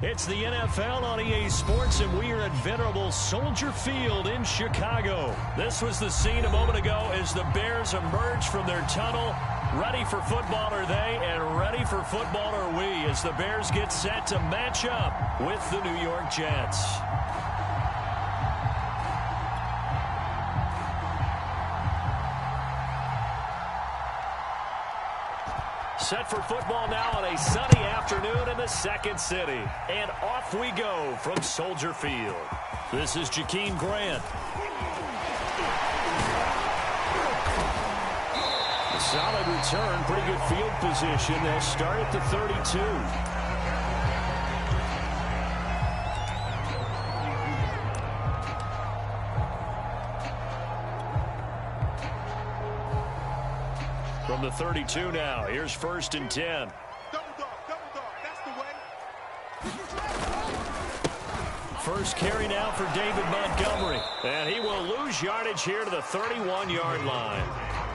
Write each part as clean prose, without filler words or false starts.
It's the NFL on EA Sports, and we are at venerable Soldier Field in Chicago. This was the scene a moment ago as the Bears emerged from their tunnel. Ready for football are they, and ready for football are we, as the Bears get set to match up with the New York Jets. Set for football now on a sunny afternoon in the second city. And off we go from Soldier Field. This is Jakeem Grant. A solid return, pretty good field position. They'll start at the 32. From the 32 now, here's 1st and 10. Double dog, that's the way. First carry now for David Montgomery. And he will lose yardage here to the 31-yard line.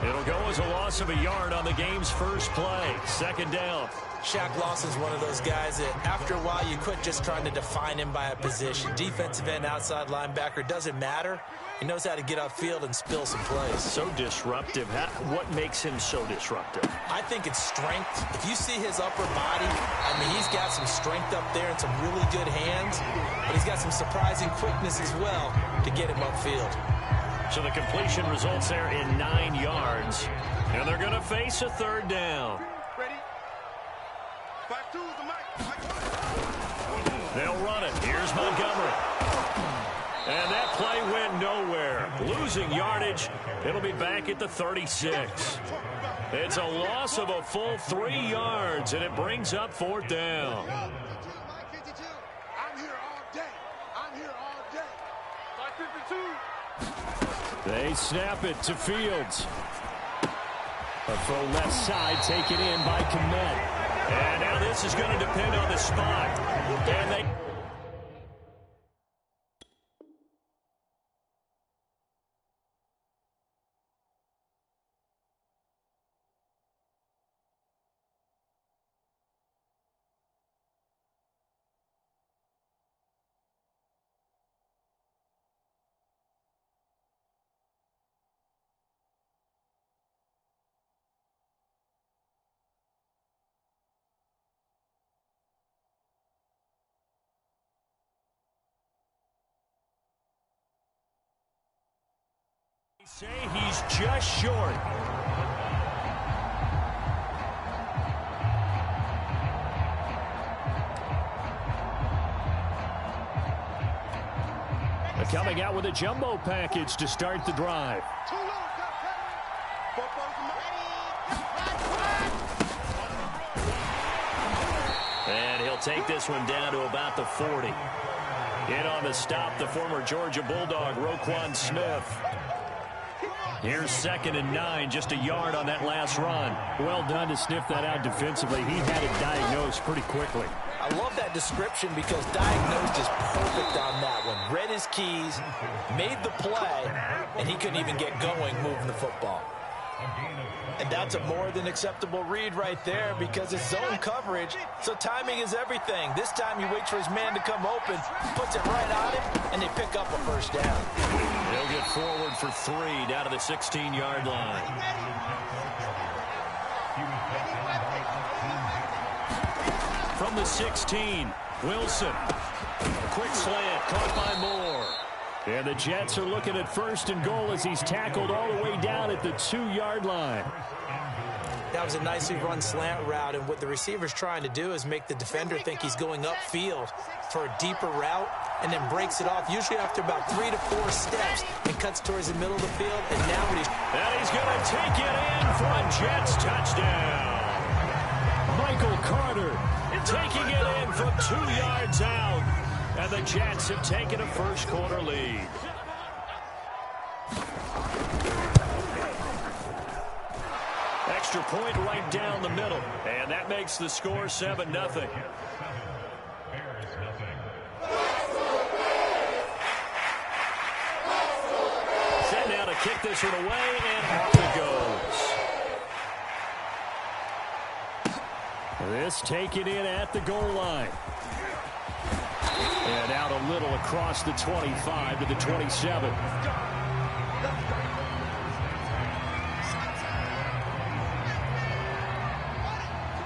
It'll go as a loss of a yard on the game's first play. 2nd down. Shaq Lawson's one of those guys that after a while you quit just trying to define him by a position. Defensive end, outside linebacker, doesn't matter. He knows how to get upfield and spill some plays. So disruptive. What makes him so disruptive? I think it's strength. If you see his upper body, I mean, he's got some strength up there and some really good hands, but he's got some surprising quickness as well to get him upfield. So the completion results there in 9 yards, and they're going to face a 3rd down. Ready? 5-2 is the mic. They'll run it. Here's Montgomery. And that play went nowhere. Losing yardage. It'll be back at the 36. It's a loss of a full 3 yards, and it brings up 4th down. I'm here all day. I'm here all day. 552. They snap it to Fields. A full left side taken in by Kmet. And now this is going to depend on the spot. And they... say he's just short. They're coming out with a jumbo package to start the drive. And he'll take this one down to about the 40. In on the stop, the former Georgia Bulldog, Roquan Smith. Here's 2nd and 9, just a yard on that last run. Well done to sniff that out defensively. He had it diagnosed pretty quickly. I love that description because diagnosed is perfect on that one. Read his keys, made the play, and he couldn't even get going moving the football. And that's a more than acceptable read right there because it's zone coverage, so timing is everything. This time he waits for his man to come open, puts it right on him, and they pick up a 1st down. They'll get forward for 3 down to the 16-yard line. From the 16, Wilson. A quick slant caught by Moore. And the Jets are looking at 1st and goal as he's tackled all the way down at the 2-yard line. That was a nicely run slant route, and what the receiver's trying to do is make the defender think he's going upfield for a deeper route and then breaks it off, usually after about 3 to 4 steps, and cuts towards the middle of the field. And now what he's going to take it in for a Jets touchdown. Michael Carter taking it in from 2 yards out. And the Jets have taken a 1st quarter lead. Extra point right down the middle. And that makes the score 7-0. Set now to kick this one away, and off it goes. This taken in at the goal line. And out a little across the 25 to the 27.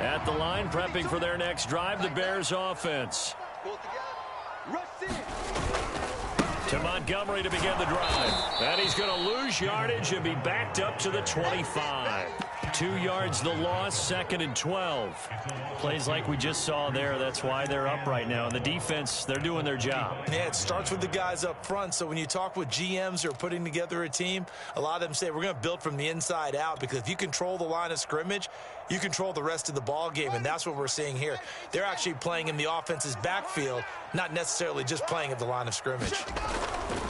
At the line, prepping for their next drive, the Bears offense. To Montgomery to begin the drive. And he's going to lose yardage and be backed up to the 25. 2 yards the loss, 2nd and 12. Plays like we just saw there. That's why they're up right now. And the defense, they're doing their job. Yeah, it starts with the guys up front. So when you talk with GMs who are putting together a team, a lot of them say we're going to build from the inside out, because if you control the line of scrimmage, you control the rest of the ball game, and that's what we're seeing here. They're actually playing in the offense's backfield, not necessarily just playing at the line of scrimmage.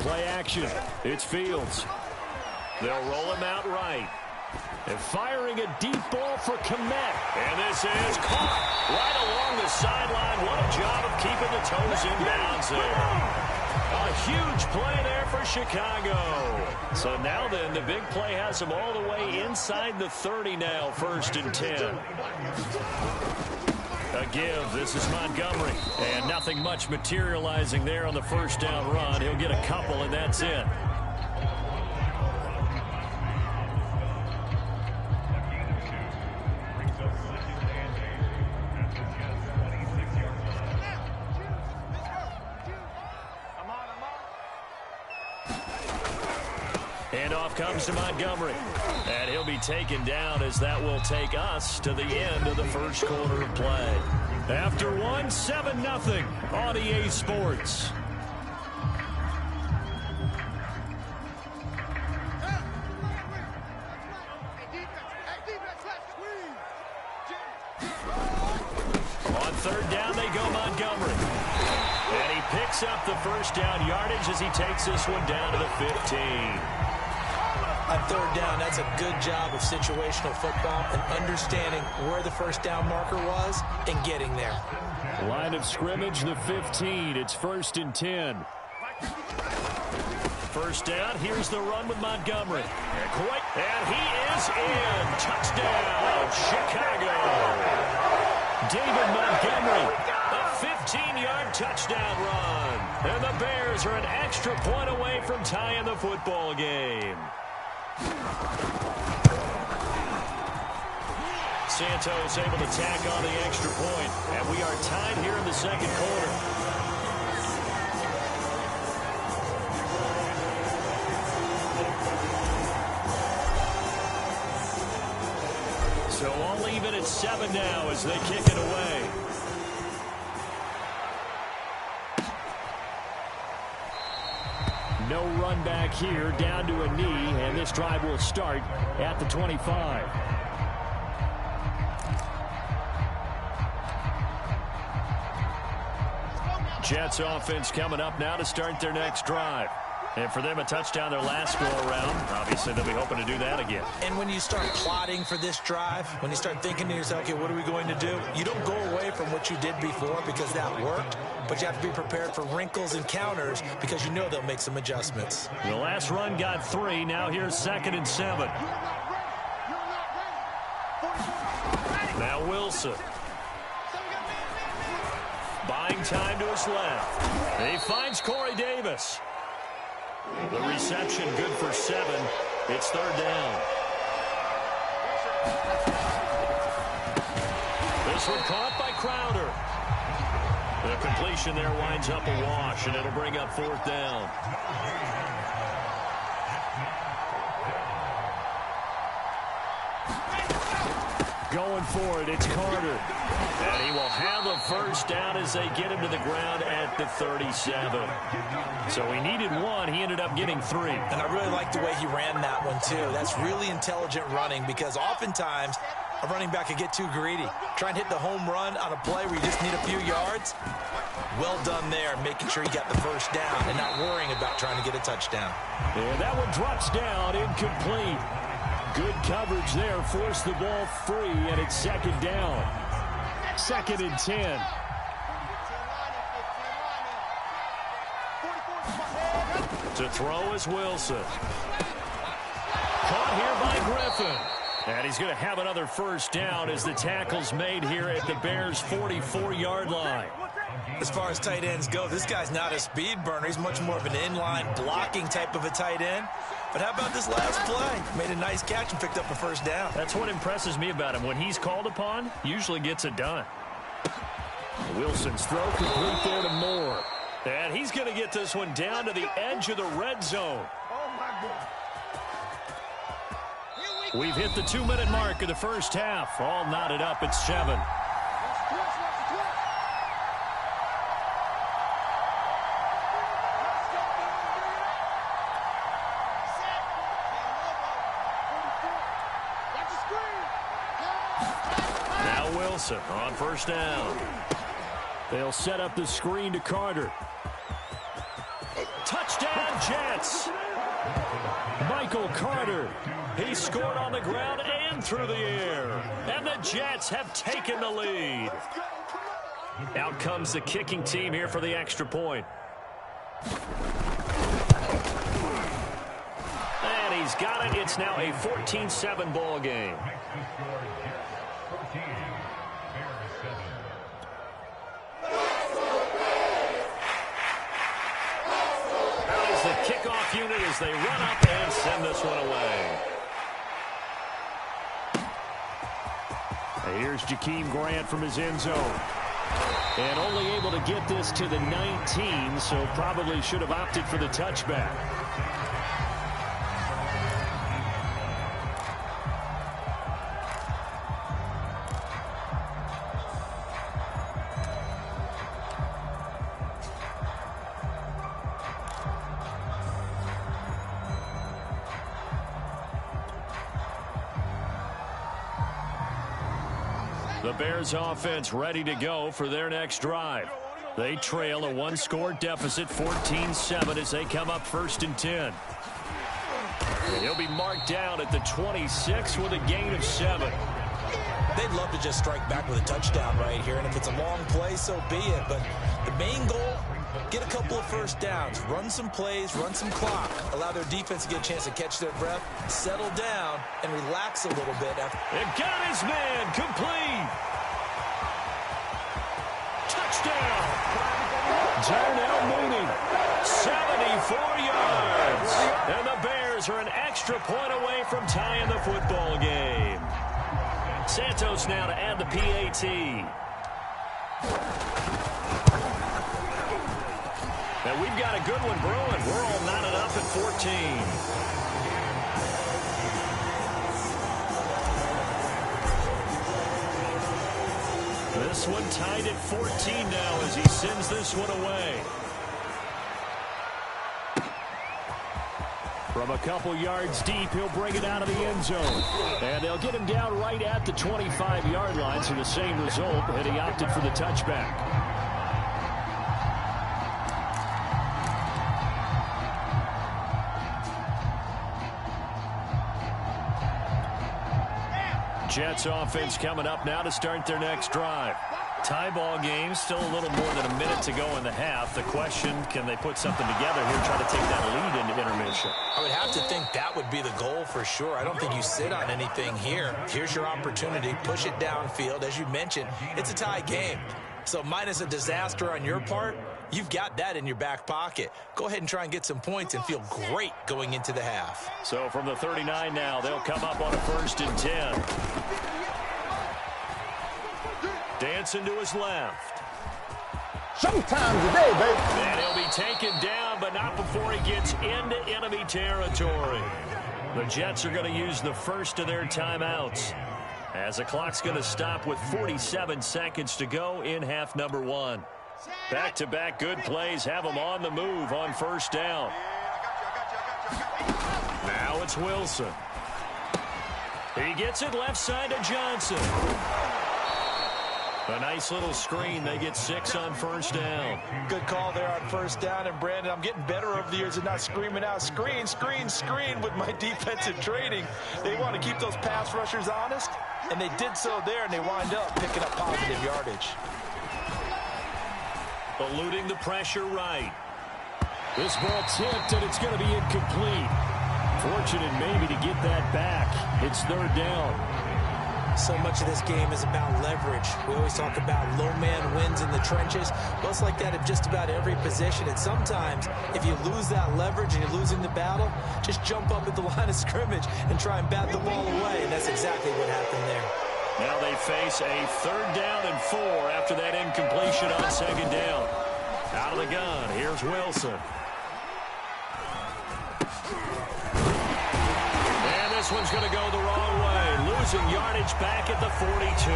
Play action. It's Fields. They'll roll him out right. And firing a deep ball for Kmet. And this is caught right along the sideline. What a job of keeping the toes in bounds there. A huge play there for Chicago. So now then, the big play has them all the way inside the 30 now, 1st and 10. A give. This is Montgomery. And nothing much materializing there on the 1st down run. He'll get a couple, and that's it. Handoff comes to Montgomery. And he'll be taken down, as that will take us to the end of the 1st quarter of play. After 7-0 on EA Sports. On 3rd down they go, Montgomery. And he picks up the 1st down yardage as he takes this one down to the 15. On 3rd down, that's a good job of situational football and understanding where the 1st down marker was and getting there. Line of scrimmage, the 15. It's 1st and 10. 1st down. Here's the run with Montgomery. And he is in. Touchdown, Chicago. David Montgomery, a 15-yard touchdown run. And the Bears are an extra point away from tying the football game. Santos able to tack on the extra point, and we are tied here in the 2nd quarter. So all even at 7 now as they kick it away. No run back here, down to a knee, and this drive will start at the 25. Jets offense coming up now to start their next drive. And for them, a touchdown their last go-around. Obviously, they'll be hoping to do that again. And when you start plotting for this drive, when you start thinking to yourself, okay, what are we going to do? You don't go away from what you did before because that worked, but you have to be prepared for wrinkles and counters because you know they'll make some adjustments. The last run got 3. Now here's 2nd and 7. Now Wilson. Buying time to his left. He finds Corey Davis. The reception good for 7. It's 3rd down. This one caught by Crowder. The completion there winds up a wash, and it'll bring up 4th down. Going for it, it's Carter. And he will have a 1st down as they get him to the ground at the 37. So he needed 1. He ended up getting 3. And I really like the way he ran that one, too. That's really intelligent running because oftentimes a running back could get too greedy. Try and hit the home run on a play where you just need a few yards. Well done there, making sure he got the 1st down and not worrying about trying to get a touchdown. And that one drops down, incomplete. Good coverage there, forced the ball free, and it's 2nd down. 2nd and 10. To throw is Wilson. Caught here by Griffin. And he's going to have another first down as the tackle's made here at the Bears' 44-yard line. As far as tight ends go, this guy's not a speed burner. He's much more of an inline blocking type of a tight end. But how about this last play? Made a nice catch and picked up a first down. That's what impresses me about him. When he's called upon, usually gets it done. Wilson's throw complete there to Moore. And he's going to get this one down to the edge of the red zone. We've hit the 2-minute mark of the first half. All knotted up at 7. Now Wilson on first down. They'll set up the screen to Carter. Touchdown, Jets. Michael Carter. He scored on the ground and through the air. And the Jets have taken the lead. Out comes the kicking team here for the extra point. And he's got it. It's now a 14-7 ball game. The kickoff unit as they run up and send this one away. Here's Jakeem Grant from his end zone. And only able to get this to the 19, so probably should have opted for the touchback. The Bears offense ready to go for their next drive. They trail a one-score deficit, 14-7, as they come up 1st and 10. And he'll be marked down at the 26 with a gain of 7. They'd love to just strike back with a touchdown right here, and if it's a long play, so be it. But the main goal, get a couple of first downs, run some plays, run some clock, allow their defense to get a chance to catch their breath, settle down, and relax a little bit. It got his man complete. Touchdown. Darnell Mooney, 74 yards. And the Bears are an extra point away from tying the football game. Santos now to add the PAT. And we've got a good one brewing. We're all knotted up at 14. This one tied at 14 now as he sends this one away. From a couple yards deep, he'll bring it out of the end zone. And they'll get him down right at the 25-yard line, so the same result, and he opted for the touchback. Jets offense coming up now to start their next drive. Tie ball game, still a little more than a minute to go in the half. The question, can they put something together here, try to take that lead into intermission? I would have to think that would be the goal for sure. I don't think you sit on anything here. Here's your opportunity. Push it downfield. As you mentioned, it's a tie game. So minus a disaster on your part, you've got that in your back pocket. Go ahead and try and get some points and feel great going into the half. So from the 39 now, they'll come up on a 1st and 10. Dancing to his left. Showtime today, baby. And he'll be taken down, but not before he gets into enemy territory. The Jets are going to use the first of their timeouts, as the clock's going to stop with 47 seconds to go in half number 1. Back-to-back good plays have them on the move on first down. Now it's Wilson. He gets it left side to Johnson. A nice little screen. They get 6 on first down. Good call there on first down. And, Brandon, I'm getting better over the years and not screaming out, screen, screen, screen with my defensive training. They want to keep those pass rushers honest, and they did so there, and they wind up picking up positive yardage. Eluding the pressure right. This ball tipped, and it's going to be incomplete. Fortunate maybe to get that back. It's third down. So much of this game is about leverage. We always talk about low man wins in the trenches. Well, it's like that in just about every position. And sometimes, if you lose that leverage and you're losing the battle, just jump up at the line of scrimmage and try and bat the ball away. And that's exactly what happened there. Now they face a third down and 4 after that incompletion on second down. Out of the gun, here's Wilson. And this one's going to go the wrong way. Losing yardage back at the 42.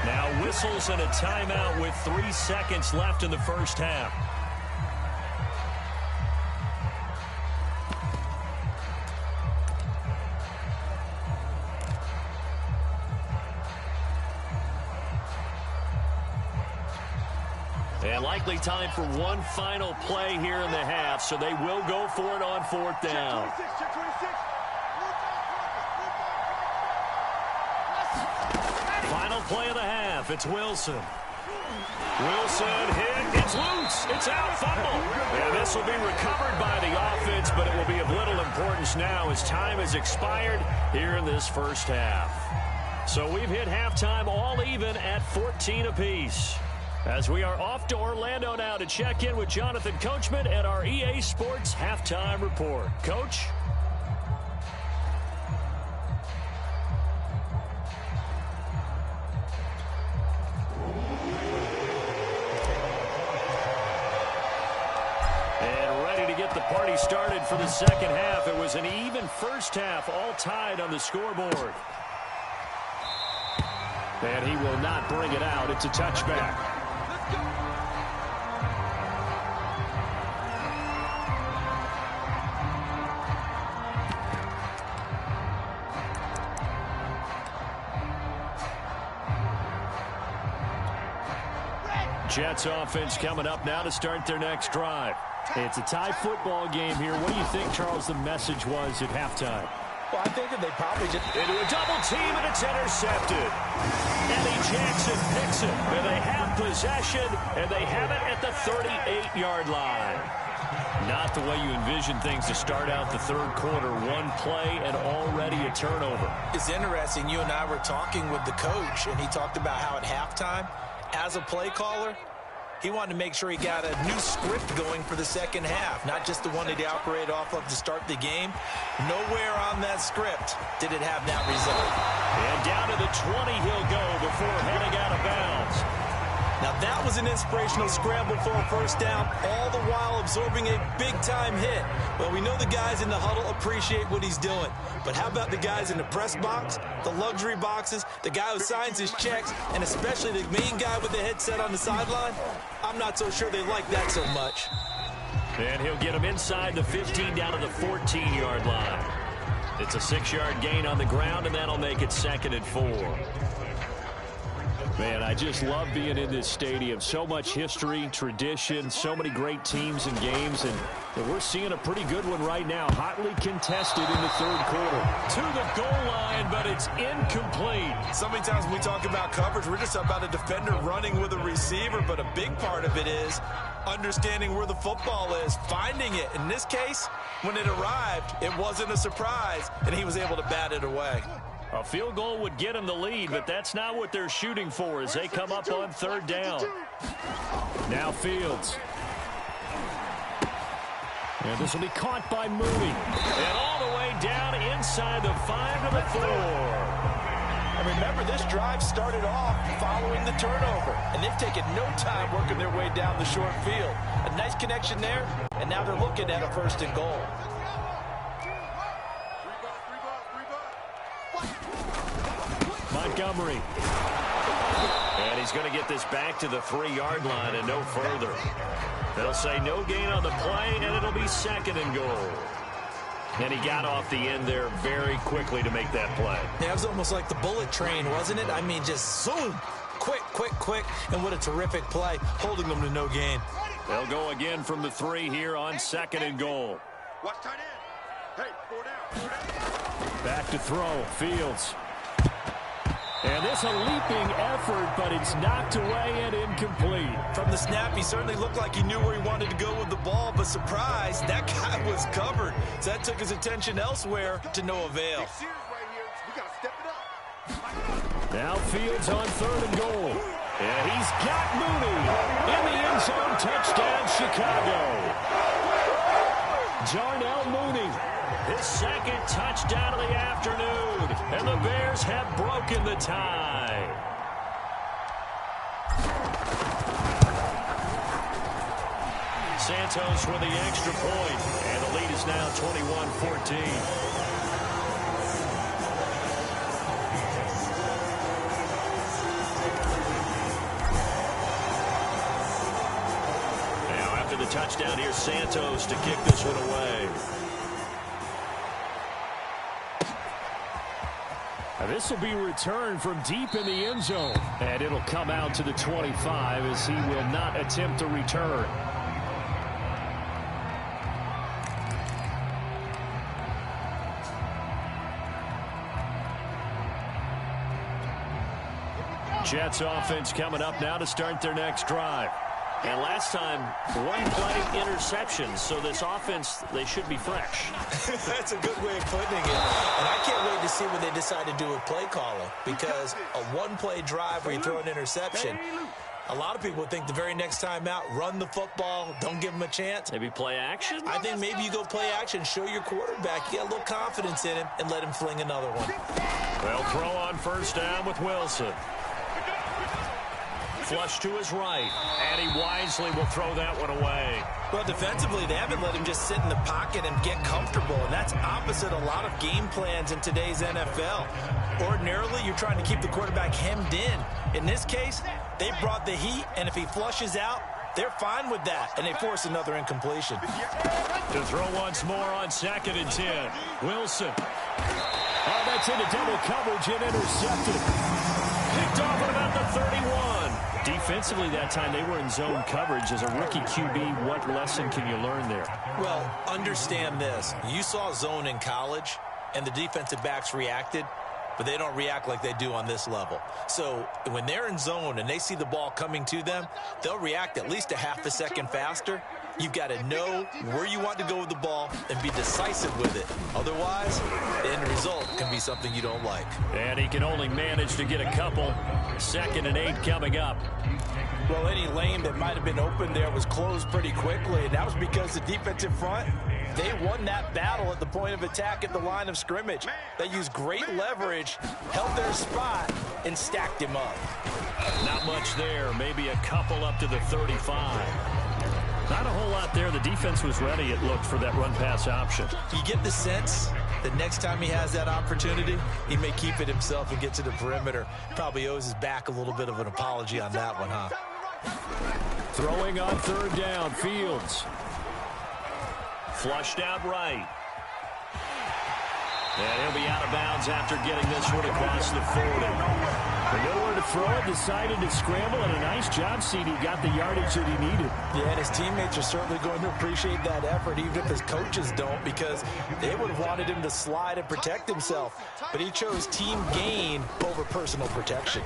Now whistles and a timeout with 3 seconds left in the first half. And likely time for one final play here in the half, so they will go for it on fourth down. Final play of the half, it's Wilson. Wilson hit, it's loose, it's out, fumble. And this will be recovered by the offense, but it will be of little importance now as time has expired here in this first half. So we've hit halftime all even at 14 apiece. As we are off to Orlando now to check in with Jonathan Coachman at our EA Sports Halftime Report. Coach? And ready to get the party started for the second half. It was an even first half, all tied on the scoreboard. And he will not bring it out. It's a touchback. Jets offense coming up now to start their next drive. It's a tie football game here. What do you think, Charles, the message was at halftime? Well, I think that they probably just... Into a double team, and it's intercepted. Eddie Jackson picks it, and they have possession, and they have it at the 38-yard line. Not the way you envision things to start out the third quarter. One play and already a turnover. It's interesting. You and I were talking with the coach, and he talked about how at halftime, as a play caller, he wanted to make sure he got a new script going for the second half, not just the one that he operated off of to start the game. Nowhere on that script did it have that result. And down to the 20 he'll go before heading out of bounds. Now that was an inspirational scramble for a first down, all the while absorbing a big-time hit. Well, we know the guys in the huddle appreciate what he's doing. But how about the guys in the press box, the luxury boxes, the guy who signs his checks, and especially the main guy with the headset on the sideline? I'm not so sure they like that so much. And he'll get him inside the 15 down to the 14-yard line. It's a 6-yard gain on the ground, and that'll make it 2nd and 4. Man, I just love being in this stadium. So much history, tradition, so many great teams and games, and we're seeing a pretty good one right now. Hotly contested in the third quarter. To the goal line, but it's incomplete. So many times when we talk about coverage, we're just about a defender running with a receiver, but a big part of it is understanding where the football is, finding it. In this case, when it arrived, it wasn't a surprise, and he was able to bat it away. A field goal would get him the lead, but that's not what they're shooting for as they come up on third down. Now Fields. And this will be caught by Mooney. And all the way down inside the 5 to the 4. And remember, this drive started off following the turnover, and they've taken no time working their way down the short field. A nice connection there, and now they're looking at a 1st and goal. Montgomery. And he's going to get this back to the 3-yard line and no further. They'll say no gain on the play, and it'll be 2nd and goal. And he got off the end there very quickly to make that play. Yeah, it was almost like the bullet train, wasn't it? I mean, just zoom. Quick, quick, quick. And what a terrific play, holding them to no gain. They'll go again from the 3 here on 2nd and goal. Watch tight end. Hey, 4 down. Back to throw. Fields. And this a leaping effort, but it's knocked away and incomplete. From the snap, he certainly looked like he knew where he wanted to go with the ball, but surprise, that guy was covered. So that took his attention elsewhere to no avail. Now Fields on 3rd and goal. And he's got Mooney in the end zone. Touchdown, Chicago. Darnell Mooney, his 2nd touchdown of the afternoon. And the Bears have broken the tie. Santos with the extra point. And the lead is now 21-14. Touchdown here, Santos to kick this one away. This will be returned from deep in the end zone. And it'll come out to the 25 as he will not attempt to return. Jets offense coming up now to start their next drive. And last time, 1-play interception. So this offense, they should be fresh. That's a good way of putting it. And I can't wait to see what they decide to do with play calling. Because a 1-play drive where you throw an interception, a lot of people think the very next time out, run the football, don't give him a chance. Maybe play action? I think maybe you go play action, show your quarterback, you get a little confidence in him, and let him fling another one. Well, throw on 1st down with Wilson. Flush to his right, and he wisely will throw that one away. Well, defensively, they haven't let him just sit in the pocket and get comfortable, and that's opposite a lot of game plans in today's NFL. Ordinarily, you're trying to keep the quarterback hemmed in. In this case, they brought the heat, and if he flushes out, they're fine with that, and they force another incompletion. To throw once more on 2nd and 10. Wilson. Oh, that's into double coverage and intercepted. Picked off at about the 31. Defensively that time, they were in zone coverage. As a rookie QB, what lesson can you learn there? Well, understand this. You saw zone in college, and the defensive backs reacted, but they don't react like they do on this level. So when they're in zone and they see the ball coming to them, they'll react at least a half a second faster. You've got to know where you want to go with the ball and be decisive with it. Otherwise, the end result can be something you don't like. And he can only manage to get a couple. 2nd and 8 coming up. Well, any lane that might have been open there was closed pretty quickly, and that was because the defensive front, they won that battle at the point of attack at the line of scrimmage. They used great leverage, held their spot, and stacked him up. Not much there. Maybe a couple up to the 35. Not a whole lot there. The defense was ready, it looked, for that run-pass option. You get the sense that next time he has that opportunity, he may keep it himself and get to the perimeter. Probably owes his back a little bit of an apology on that one, huh? Throwing on 3rd down, Fields. Flushed out right. And he'll be out of bounds after getting this one across the 40. But nowhere to throw it, decided to scramble, and a nice job, CD. Got the yardage that he needed. Yeah, and his teammates are certainly going to appreciate that effort, even if his coaches don't, because they would have wanted him to slide and protect himself. But he chose team gain over personal protection.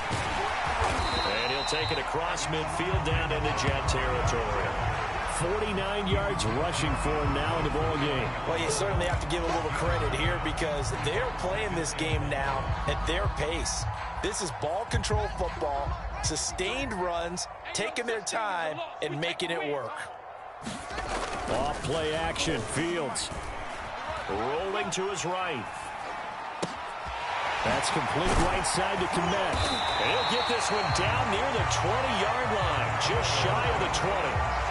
And he'll take it across midfield down into Jet territory. 49 yards rushing for him now in the ball game. Well, you certainly have to give a little credit here because they're playing this game now at their pace. This is ball control football, sustained runs, taking their time, and making it work. Off play action, Fields. Rolling to his right. That's complete right side to Kmet. And he'll get this one down near the 20-yard line, just shy of the 20.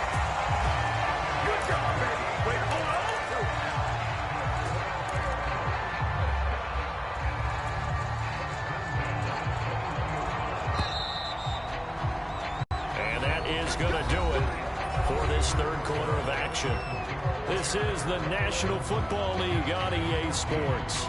Going to do it for this 3rd quarter of action. This is the National Football League on EA Sports.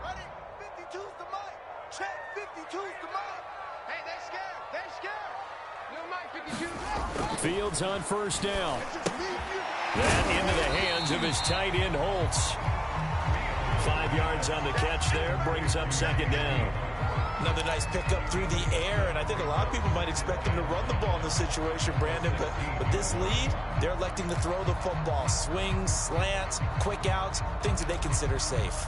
Ready? 52's the mic. Check. 52's the mic. Hey, they're scared. They're scared. New mic, 52. Fields on 1st down. That into the hands of his tight end, Holtz. 5 yards on the catch there, brings up second down. Another nice pickup through the air, and I think a lot of people might expect him to run the ball in this situation, Brandon, but with this lead, they're electing to throw the football. Swings, slants, quick outs, things that they consider safe.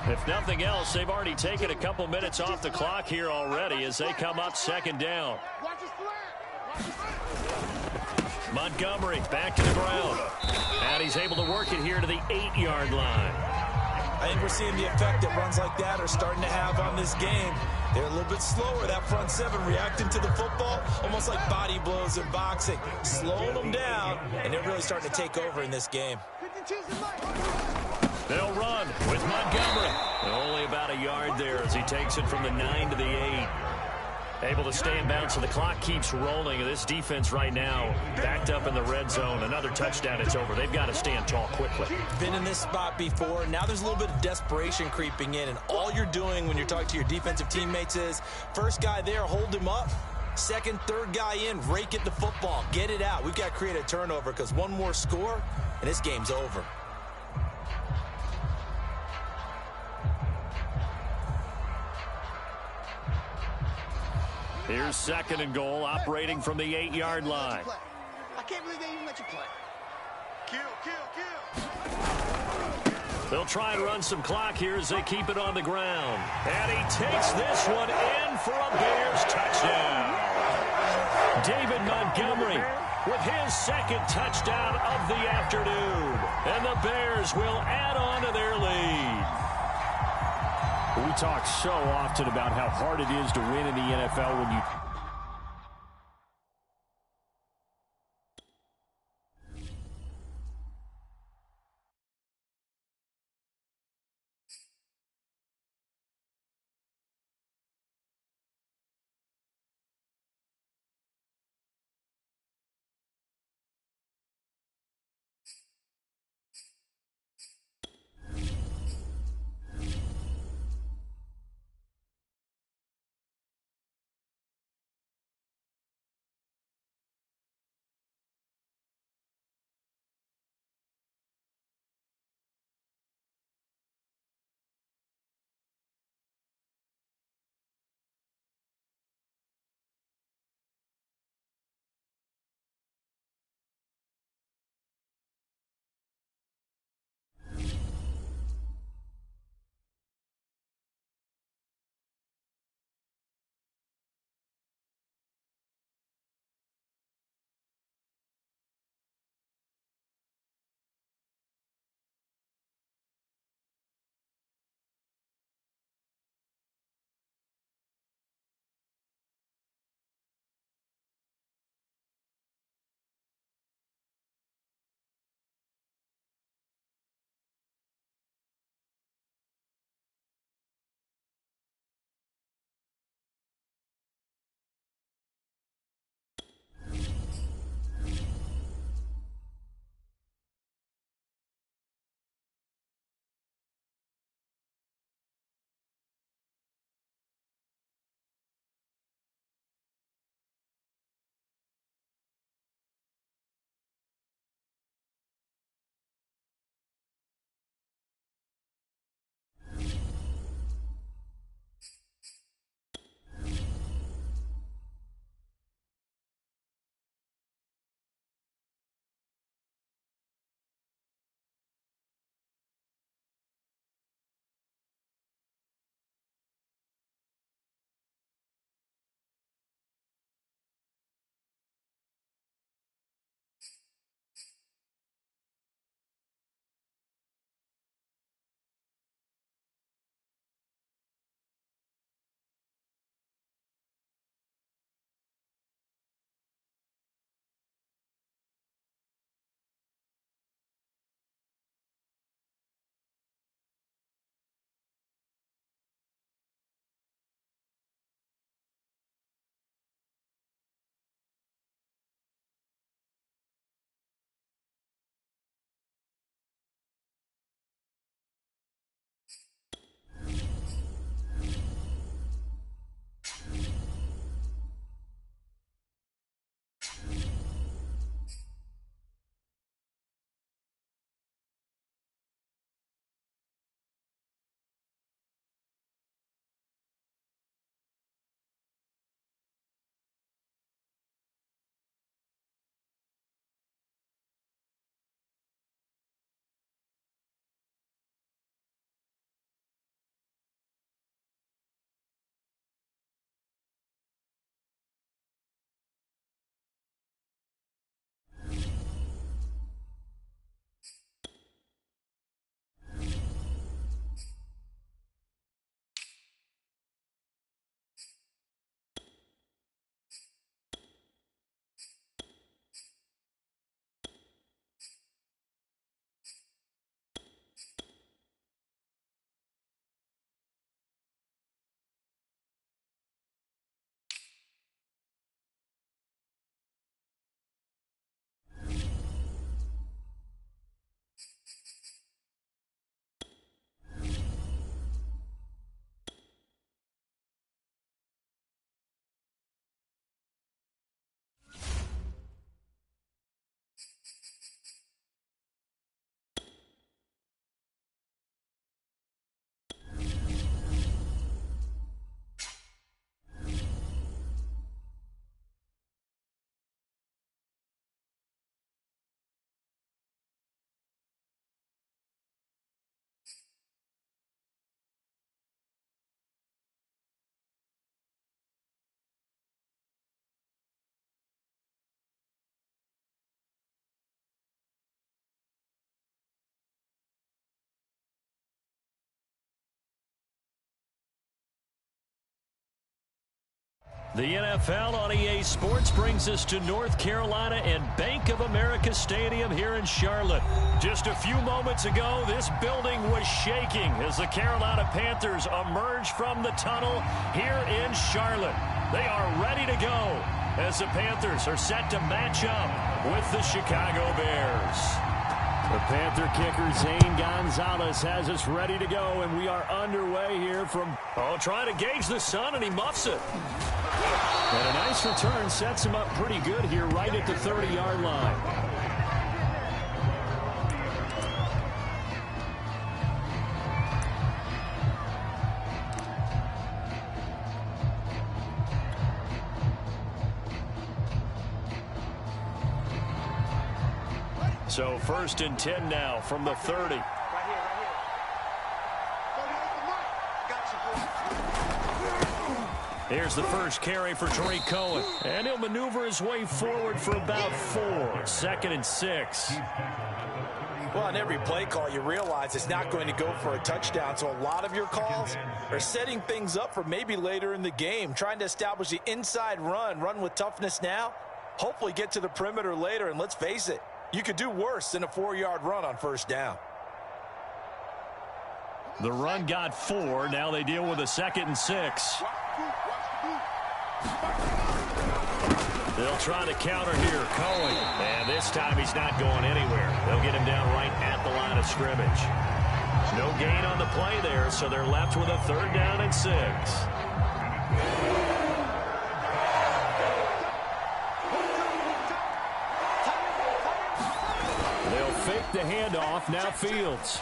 If nothing else, they've already taken a couple minutes off the clock here already as they come up second down. Montgomery back to the ground. And he's able to work it here to the 8-yard line. I think we're seeing the effect that runs like that are starting to have on this game. They're a little bit slower, that front seven, reacting to the football, almost like body blows in boxing. Slowing them down, and they're really starting to take over in this game. They'll run with Montgomery. Only about a yard there as he takes it from the 9 to the 8. Able to stay in bounds, so the clock keeps rolling. This defense right now backed up in the red zone. Another touchdown, it's over. They've got to stand tall quickly. Been in this spot before. Now there's a little bit of desperation creeping in, and all you're doing when you're talking to your defensive teammates is first guy there, hold him up. Second, third guy in, rake at the football. Get it out. We've got to create a turnover because one more score, and this game's over. Here's second and goal, operating from the 8-yard line. I can't believe they even let you play. Kill. They'll try and run some clock here as they keep it on the ground. And he takes this one in for a Bears touchdown. David Montgomery with his second touchdown of the afternoon. And the Bears will add on to their lead. We talk so often about how hard it is to win in the NFL when you The NFL on EA Sports brings us to North Carolina and Bank of America Stadium here in Charlotte. Just a few moments ago, this building was shaking as the Carolina Panthers emerged from the tunnel here in Charlotte. They are ready to go as the Panthers are set to match up with the Chicago Bears. The Panther kicker, Zane Gonzalez, has us ready to go, and we are underway here from... trying to gauge the sun, and he muffs it. And a nice return sets him up pretty good here right at the 30-yard line. So 1st and 10 now from the 30. Here's the first carry for Tariq Cohen. And he'll maneuver his way forward for about 4. 2nd and 6. Well, on every play call, you realize it's not going to go for a touchdown. So a lot of your calls are setting things up for maybe later in the game, trying to establish the inside run with toughness now, hopefully get to the perimeter later. And let's face it, you could do worse than a 4-yard run on 1st down. The run got 4. Now they deal with a 2nd and 6. They'll try to counter here. Cohen. And this time he's not going anywhere. They'll get him down right at the line of scrimmage. No gain on the play there, so they're left with a 3rd down and 6. Fake the handoff, now Fields.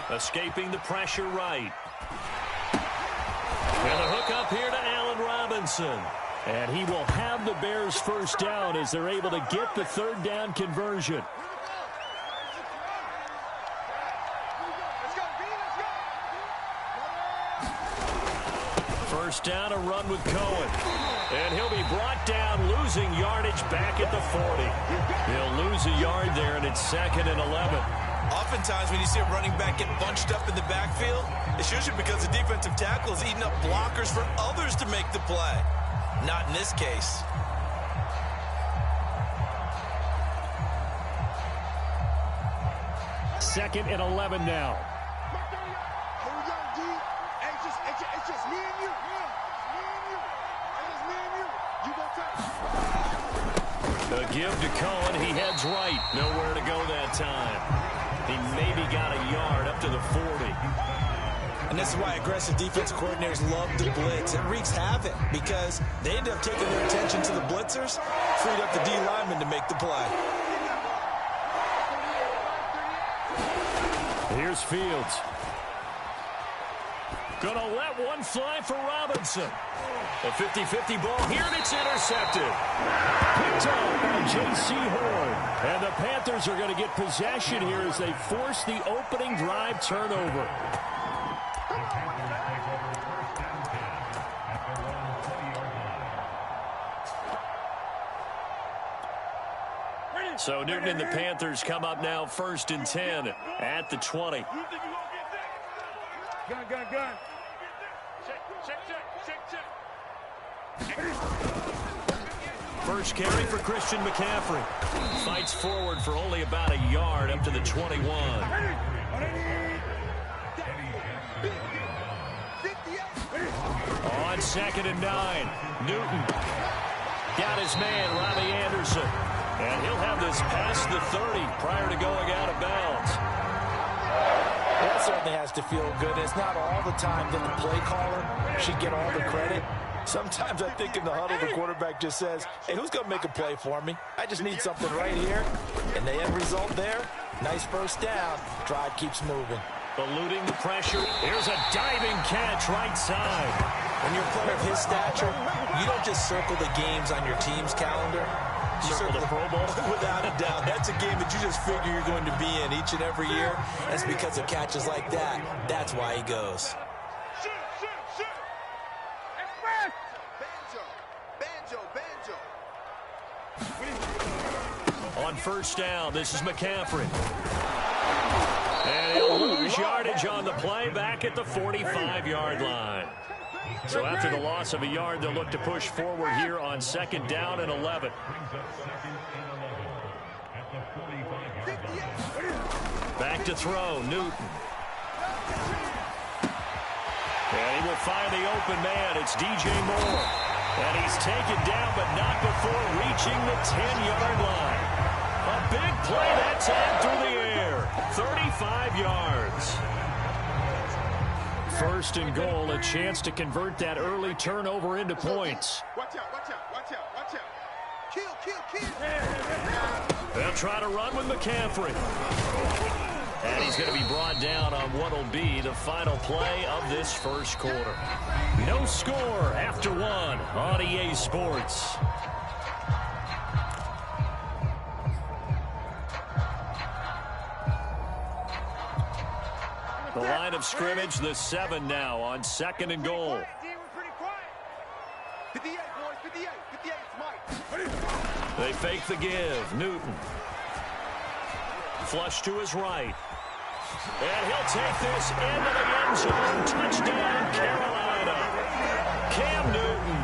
Escaping the pressure right. And a hook up here to Allen Robinson. And he will have the Bears 1st down as they're able to get the 3rd down conversion. First down, a run with Cohen. And he'll be brought down, losing yardage back at the 40. He'll lose a yard there, and it's 2nd and 11. Oftentimes when you see a running back get bunched up in the backfield, it's usually because the defensive tackle is eating up blockers for others to make the play. Not in this case. Second and 11 now. It's just me and you. The give to Cohen. He heads right. Nowhere to go that time. He maybe got a yard up to the 40. And this is why aggressive defensive coordinators love to blitz. It wreaks havoc because they end up taking their attention to the blitzers, freed up the D lineman to make the play. Here's Fields. Gonna let one fly for Robinson. A 50-50 ball here, and it's intercepted. Picked up by J.C. Horn. And the Panthers are going to get possession here as they force the opening drive turnover. So Newton and the Panthers come up now 1st and 10 at the 20. Gun. Check. First carry for Christian McCaffrey. Fights forward for only about a yard up to the 21. On 2nd and 9, Newton got his man, Robbie Anderson. And he'll have this past the 30 prior to going out of bounds. That certainly has to feel good. It's not all the time that the play caller should get all the credit. Sometimes I think in the huddle, the quarterback just says, hey, who's going to make a play for me? I just need something right here. And the end result there, nice 1st down. Drive keeps moving. Eluding the pressure. Here's a diving catch right side. When you're a player of his stature, you don't just circle the games on your team's calendar. You circle the Pro Bowl. Without a doubt. That's a game that you just figure you're going to be in each and every year. That's because of catches like that. That's why he goes. Banjo. On 1st down, this is McCaffrey. And he'll lose yardage on the play back at the 45-yard line. So after the loss of a yard, they'll look to push forward here on 2nd down and 11. Back to throw, Newton. And he will find the open man. It's DJ Moore. And he's taken down, but not before reaching the 10-yard line. A big play that time through the air. 35 yards. 1st and goal, a chance to convert that early turnover into points. Watch out, watch out, watch out, watch out. Kill. They'll try to run with McCaffrey. And he's going to be brought down on what will be the final play of this 1st quarter. No score after 1 on EA Sports. The line of scrimmage, the 7 now on 2nd and goal. 58, boys, 58, 58, it's Mike. They fake the give. Newton. Flush to his right. And he'll take this into the end zone. Touchdown, Carolina. Cam Newton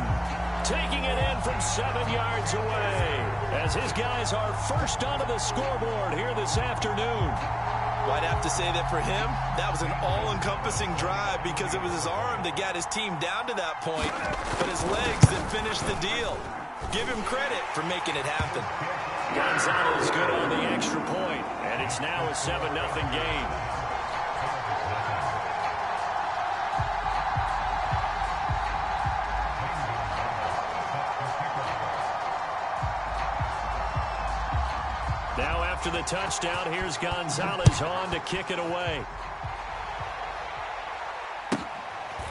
taking it in from 7 yards away as his guys are first onto the scoreboard here this afternoon. Well, I'd have to say that for him, that was an all-encompassing drive because it was his arm that got his team down to that point, but his legs that finished the deal. Give him credit for making it happen. Gonzalez good on the extra point, and it's now a 7-0 game. Now after the touchdown, here's Gonzalez on to kick it away.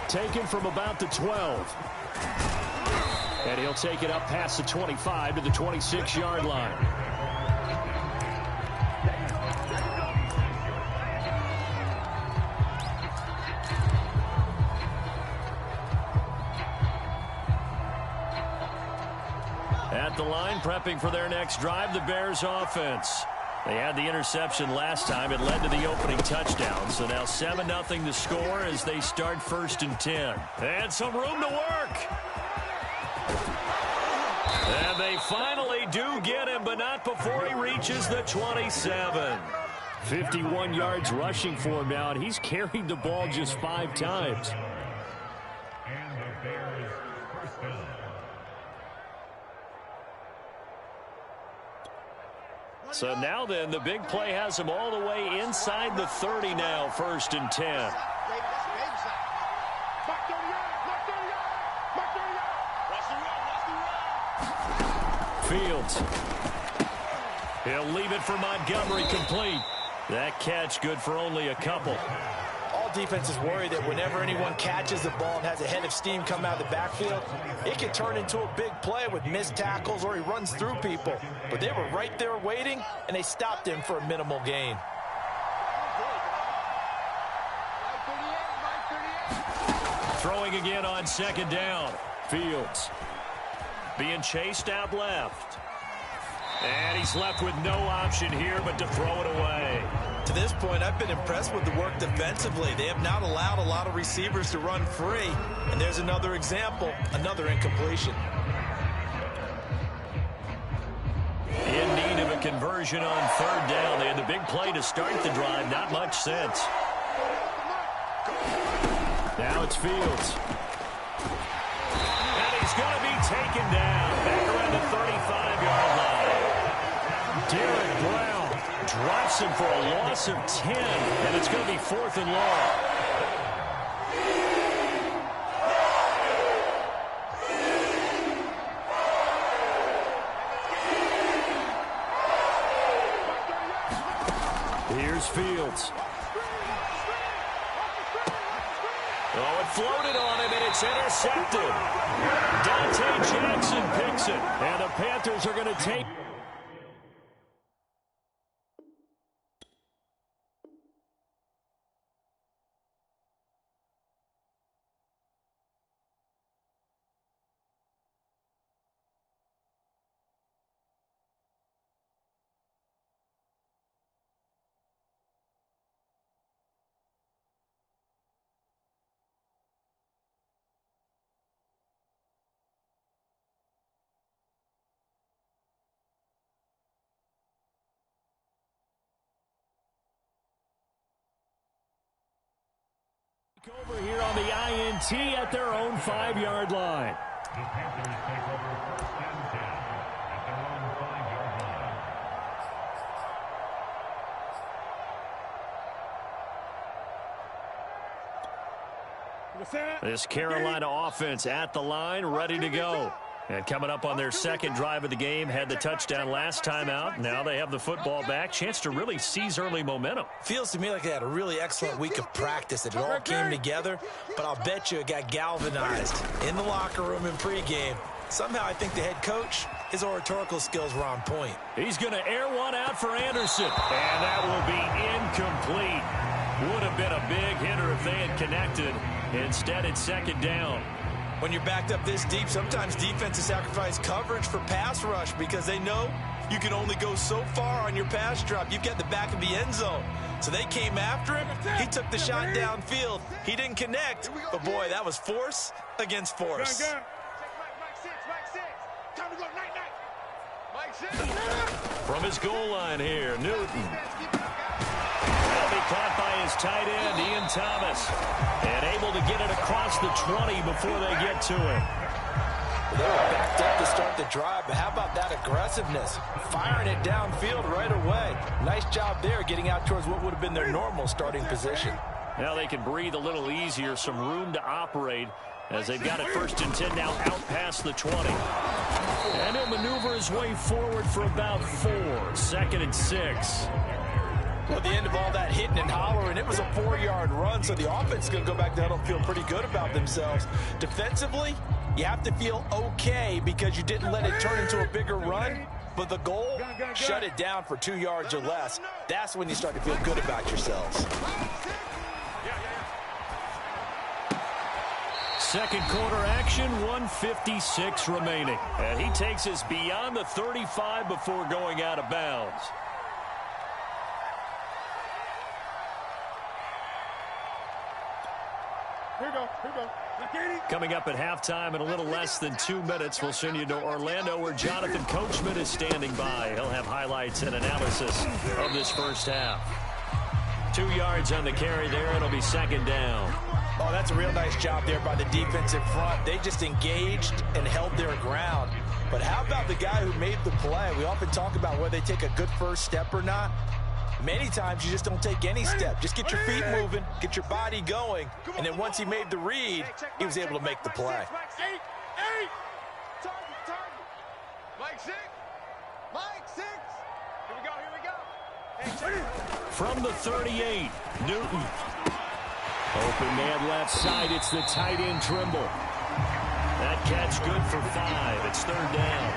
Taken from about the 12. And he'll take it up past the 25 to the 26-yard line. At the line, prepping for their next drive, the Bears offense. They had the interception last time. It led to the opening touchdown. So now 7-0 to score as they start 1st and 10. And some room to work. And they finally do get him, but not before he reaches the 27. 51 yards rushing for him now, and he's carried the ball just 5 times. So now then, the big play has him all the way inside the 30 now, 1st and 10. Fields. He'll leave it for Montgomery complete. That catch good for only a couple. All defenses worry that whenever anyone catches the ball and has a head of steam come out of the backfield, it can turn into a big play with missed tackles or he runs through people. But they were right there waiting, and they stopped him for a minimal gain. Throwing again on 2nd down. Fields being chased out left. And he's left with no option here but to throw it away. To this point, I've been impressed with the work defensively. They have not allowed a lot of receivers to run free. And there's another example, another incompletion. In need of a conversion on 3rd down. They had the big play to start the drive. Not much sense. Now it's Fields. And he's going to be taken down. Back around the 35-yard line. Derek Brown drops him for a loss of 10. And it's going to be 4th and long. Here's Fields. Oh, it floated on him, and it's intercepted. Dante Jackson picks it, and the Panthers are going to take... Over here on the INT at their own 5-yard line. The Panthers take over 1st and 10 at their own 5-yard line. This Carolina offense at the line, ready to go. And coming up on their second drive of the game, had the touchdown last time out. Now they have the football back. Chance to really seize early momentum. Feels to me like they had a really excellent week of practice. It all came together, but I'll bet you it got galvanized in the locker room in pregame. Somehow I think the head coach, his oratorical skills were on point. He's going to air one out for Anderson. And that will be incomplete. Would have been a big hitter if they had connected. Instead, it's second down. When you're backed up this deep, sometimes defenses sacrifice coverage for pass rush because they know you can only go so far on your pass drop. You've got the back of the end zone. So they came after him. He took the shot downfield. He didn't connect. But, boy, that was force against force. From his goal line here, Newton. That'll be caught by his tight end, Ian Thomas. And able to get it across the 20 before they get to him. They were backed up to start the drive, but how about that aggressiveness? Firing it downfield right away. Nice job there getting out towards what would have been their normal starting position. Now they can breathe a little easier, some room to operate as they've got it 1st and 10 now out past the 20. And he'll maneuver his way forward for about 4. 2nd and 6. Well, at the end of all that hitting and hollering, it was a 4-yard run, so the offense is going to go back to huddle and feel pretty good about themselves. Defensively, you have to feel okay because you didn't let it turn into a bigger run, but the goal, shut it down for 2 yards or less. That's when you start to feel good about yourselves. Second quarter action, 1:56 remaining. And he takes us beyond the 35 before going out of bounds. Here we go. Coming up at halftime in a little less than 2 minutes, we'll send you to Orlando where Jonathan Coachman is standing by. He'll have highlights and analysis of this first half. 2 yards on the carry there. It'll be second down. Oh, that's a real nice job there by the defensive front. They just engaged and held their ground. But how about the guy who made the play? We often talk about whether they take a good first step or not. Many times you just don't take any step. Just get your feet moving, get your body going, and then once he made the read, he was able to make the play. Mike 6. Here we go. From the 38, Newton. Open man left side. It's the tight end Trimble. That catch good for 5. It's 3rd down.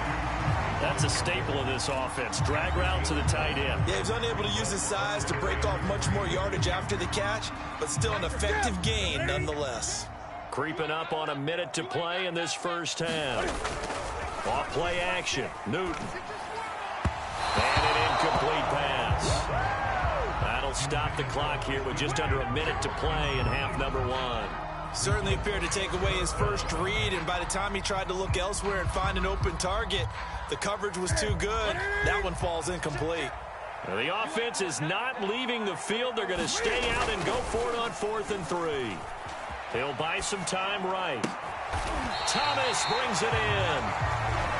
That's a staple of this offense. Drag route to the tight end. Yeah, he was unable to use his size to break off much more yardage after the catch, but still an effective gain nonetheless. Creeping up on a minute to play in this first half. Off play action. Newton. And an incomplete pass. That'll stop the clock here with just under a minute to play in half number 1. Certainly appeared to take away his first read, and by the time he tried to look elsewhere and find an open target, the coverage was too good. That one falls incomplete. Now the offense is not leaving the field. They're going to stay out and go for it on 4th and 3. They'll buy some time right. Thomas brings it in.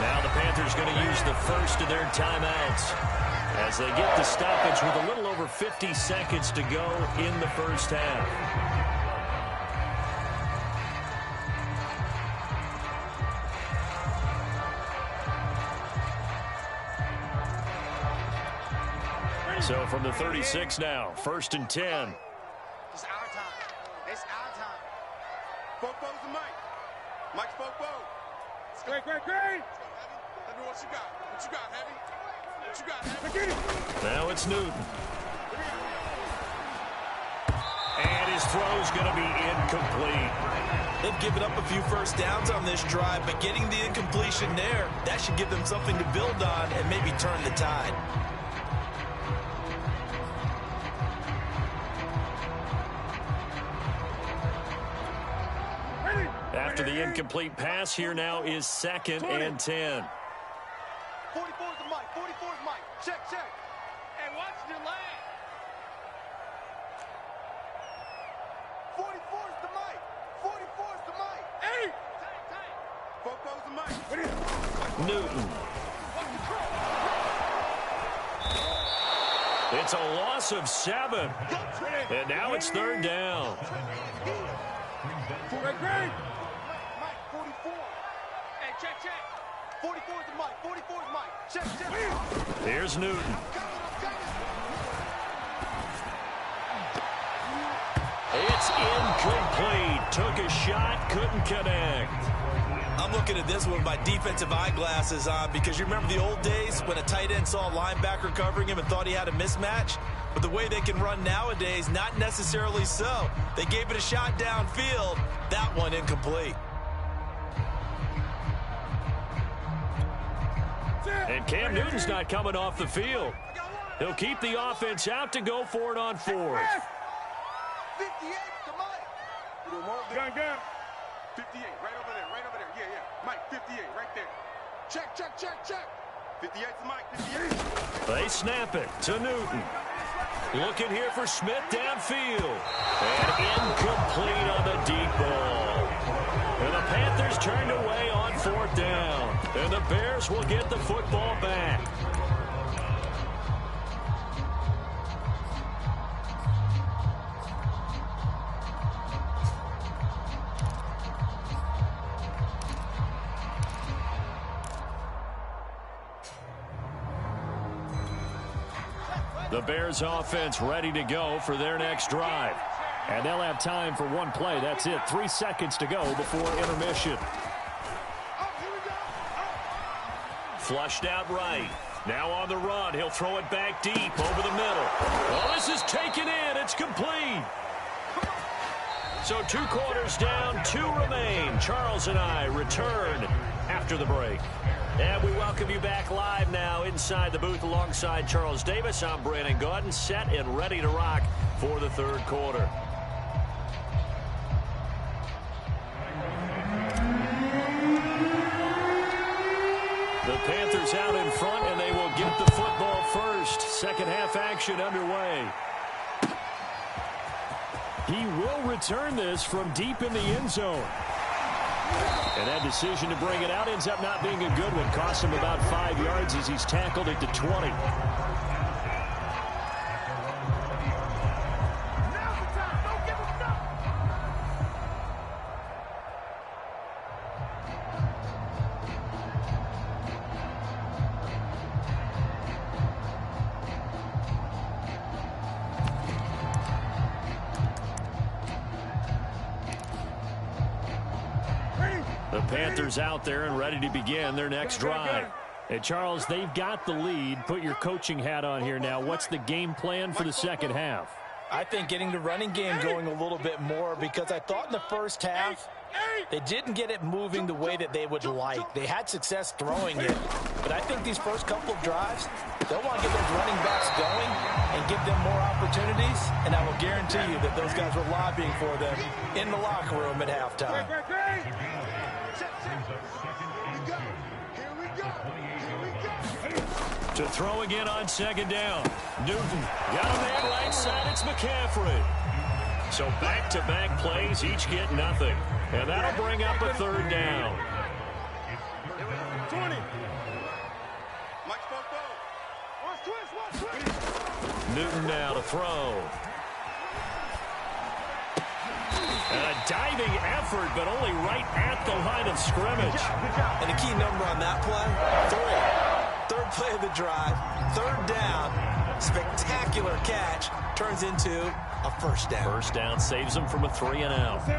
Now the Panthers going to use the first of their timeouts as they get the stoppage with a little over 50 seconds to go in the first half. So from the 36 now, 1st and 10. It's our time. It's our time. Football's the mic. Mike's football. Great. Let me what you got. What you got, Heavy? What you got, Heavy? Now it's Newton. And his throw's going to be incomplete. They've given up a few first downs on this drive, but getting the incompletion there, that should give them something to build on and maybe turn the tide. After the incomplete pass, here now is 2nd and 10. 44's the mic. 44's mic. Check. And watch the line. 44's Newton. It's a loss of 7. And now it's third down. Mike, 44. Hey, check. 44 is the Mike. 44 is Mike. Check. Here's Newton. It's incomplete. Took a shot, couldn't connect. I'm looking at this with my defensive eyeglasses on because you remember the old days when a tight end saw a linebacker covering him and thought he had a mismatch? But the way they can run nowadays, not necessarily so. They gave it a shot downfield. That one incomplete. And Cam Newton's not coming off the field. He'll keep the offense out to go for it on 4th. 58 to Mike. Gun. 58, right over there. Yeah. Mike, 58, right there. Check. 58 to Mike, 58. They snap it to Newton. Looking here for Smith downfield. And incomplete on the deep ball. And the Panthers turned away on 4th down. And the Bears will get the football back. The Bears offense ready to go for their next drive. And they'll have time for one play. That's it. 3 seconds to go before intermission. Flushed out right. Now on the run. He'll throw it back deep over the middle. Oh, this is taken in. It's complete. So 2 quarters down, 2 remain. Charles and I return after the break. And we welcome you back live now inside the booth alongside Charles Davis. I'm Brandon Gaudin, set and ready to rock for the 3rd quarter. The Panthers out in front, and they will get the football first. Second half action underway. He will return this from deep in the end zone. And that decision to bring it out ends up not being a good one. Costs him about 5 yards as he's tackled at the 20. The Panthers out there and ready to begin their next drive. And Charles, they've got the lead. Put your coaching hat on here now. What's the game plan for the second half? I think getting the running game going a little bit more because I thought in the first half they didn't get it moving the way that they would like. They had success throwing it. But I think these first couple of drives, they'll want to get those running backs going and give them more opportunities. And I will guarantee you that those guys were lobbying for them in the locker room at halftime. To throw again on 2nd down. Newton got a man right side. It's McCaffrey. So back-to-back plays, each get nothing. And that'll bring up a 3rd down. 20. Mike Spoke. Watch twist. Newton now to throw. And a diving effort, but only right at the line of scrimmage. And a key number on that play, 3. 3rd play of the drive, 3rd down, spectacular catch, turns into a 1st down. 1st down saves them from a 3-and-out. 44.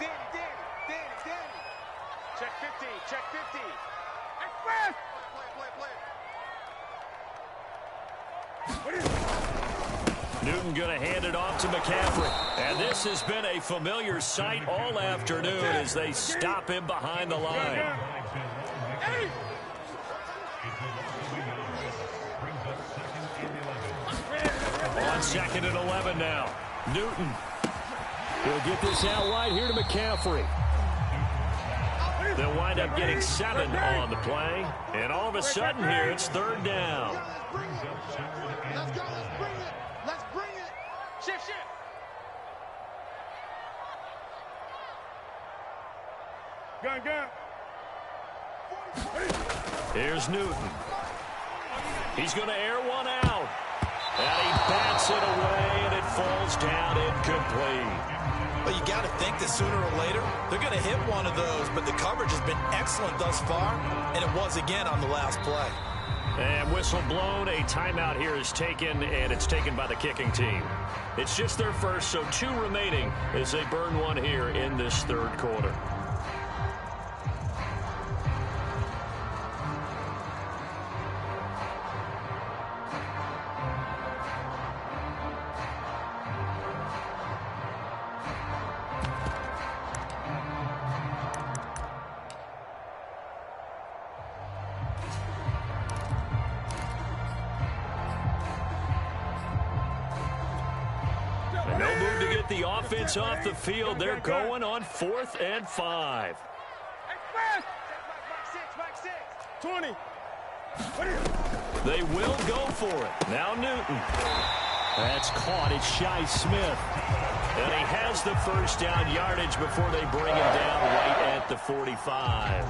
Danny. Check 15. Express. Play. Newton going to hand it off to McCaffrey. And this has been a familiar sight all afternoon as they stop him behind the line. On 2nd and 11 now. Newton. He'll get this out wide here to McCaffrey. They'll wind up getting 7 on the play. And all of a sudden here, it's 3rd down. Let's go. Let's bring it. Shift. Gun. Here's Newton. He's going to air one out. And he bats it away, and it falls down incomplete. Well, you got to think that sooner or later, they're going to hit one of those, but the coverage has been excellent thus far, and it was again on the last play. And whistle blown, a timeout here is taken, and it's taken by the kicking team. It's just their first, so 2 remaining as they burn one here in this third quarter. No move to get the offense off the field. They're going on 4th and 5. 20. They will go for it. Now Newton. That's caught. It's Shi Smith. And he has the first down yardage before they bring him down right at the 45.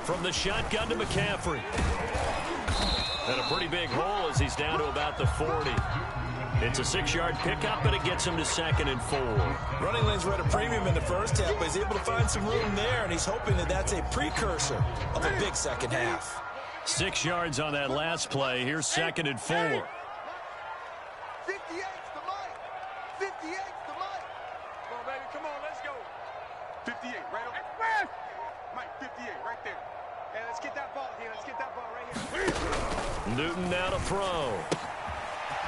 From the shotgun to McCaffrey. And a pretty big hole as he's down to about the 40. It's a 6-yard pickup, and it gets him to 2nd and 4. Running lanes were at a premium in the first half, but he's able to find some room there, and he's hoping that that's a precursor of a big second half. 6 yards on that last play. Here's 2nd and 4. 58's the mic. 58's the mic. Come on, baby. Come on, let's go. 58, right over. Mike, 58, right there. Hey, let's get that ball here. Let's get that ball right here. Newton now to throw.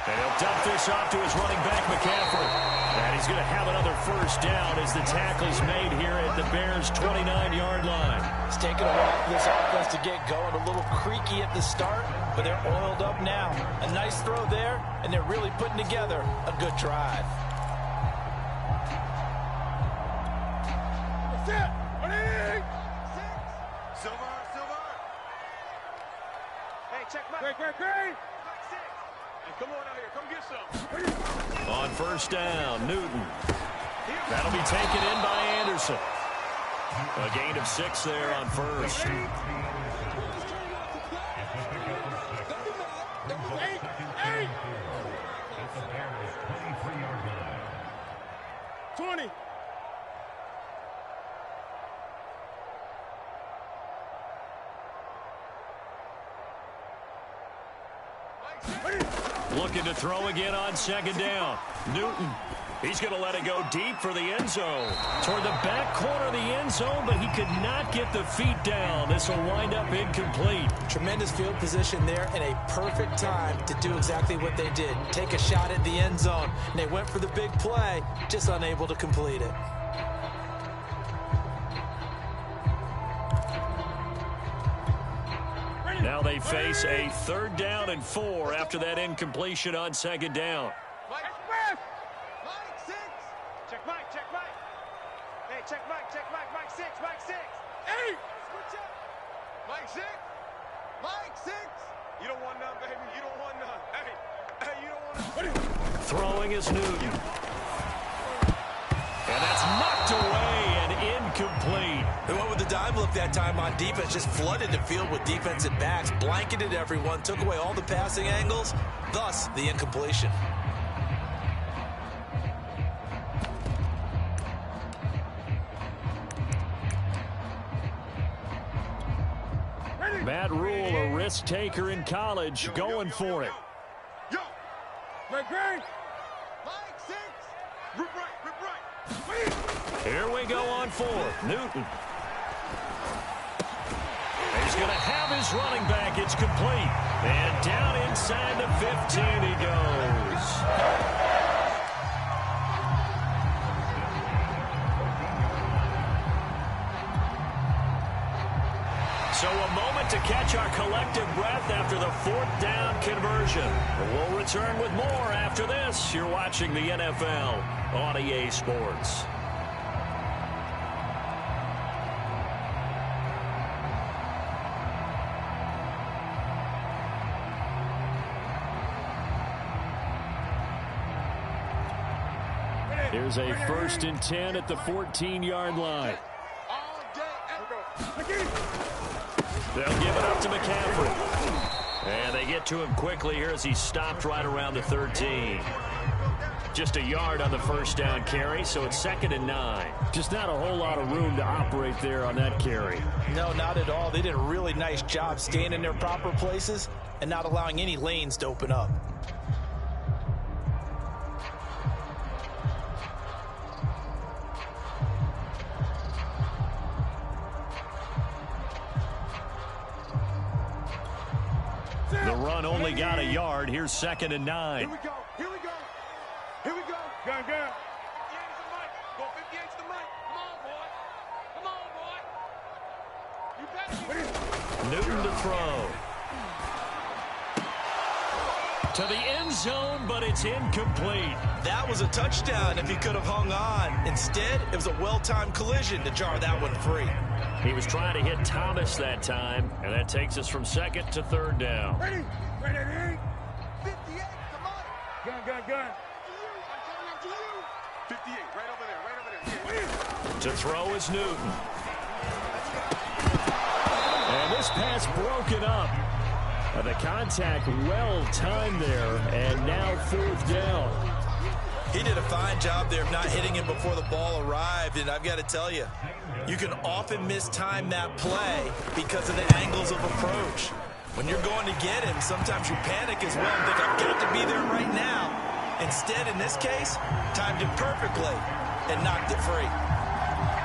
And he'll dump this off to his running back, McCaffrey. And he's going to have another first down as the tackle's made here at the Bears' 29-yard line. It's taken a while for this offense to get going. A little creaky at the start, but they're oiled up now. A nice throw there, and they're really putting together a good drive. That's it. Silver. Hey, check my... Great. Hey, come on out here. Come get some. On first down, Newton. That'll be taken in by Anderson. A gain of 6 there on first. 20. Looking to throw again on 2nd down. Newton. He's going to let it go deep for the end zone. Toward the back corner of the end zone, but he could not get the feet down. This will wind up incomplete. Tremendous field position there and a perfect time to do exactly what they did. Take a shot at the end zone. And they went for the big play, just unable to complete it. Now they face a 3rd down and 4 after that incompletion on 2nd down. Mike 6. Check Mike. Hey, check Mike. Mike 6. 8. Switch up. Mike 6. You don't want none, baby. You don't want none. Hey, you don't want none. Throwing is Newton. And that's knocked away and incomplete. They went with the dime look that time on defense, just flooded the field with defensive backs, blanketed everyone, took away all the passing angles, thus the incompletion. Matt Rule, a risk taker in college, going for it. Yo. Great. Mike 6. Rip right. Here we go on 4. Newton. He's going to have his running back. It's complete. And down inside the 15 he goes. So a moment to catch our collective breath after the 4th down conversion. We'll return with more after this. You're watching the NFL on EA Sports. Here's a 1st and 10 at the 14-yard line. They'll give it up to McCaffrey. And they get to him quickly here as he stopped right around the 13. Just a yard on the 1st down carry, so it's 2nd and 9. Just not a whole lot of room to operate there on that carry. No, not at all. They did a really nice job staying in their proper places and not allowing any lanes to open up. The run only got a yard. Here's 2nd and 9. Here we go. Here we go. Here we go. Gun. 58 Go 58 to the mic. Come on, boy. Come on, boy. You better. Newton to throw. To the end zone, but it's incomplete. That was a touchdown if he could have hung on. Instead, it was a well-timed collision to jar that one free. He was trying to hit Thomas that time, and that takes us from 2nd to 3rd down. Ready. 58 come on. Gun. To you. I'm coming up to you. 58 right over there. To throw is Newton. And this pass broken up. The contact well timed there, and now 4th down. He did a fine job there of not hitting him before the ball arrived, and I've got to tell you, you can often mistime that play because of the angles of approach. When you're going to get him, sometimes you panic as well and think, I've got to be there right now. Instead, in this case, timed it perfectly and knocked it free.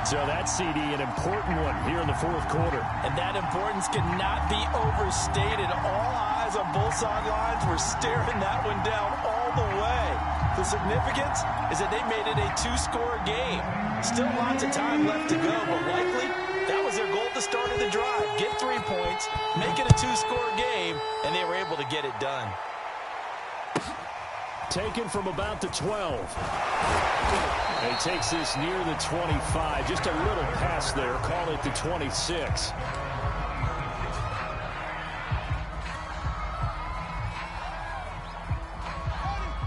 So that CD, an important one here in the 4th quarter. And that importance cannot be overstated. All eyes on both sidelines were staring that one down all the way. The significance is that they made it a 2-score game. Still lots of time left to go, but likely that was their goal at the start of the drive. Get 3 points, make it a 2-score game, and they were able to get it done. Taken from about the 12. And he takes this near the 25. Just a little pass there. Call it the 26.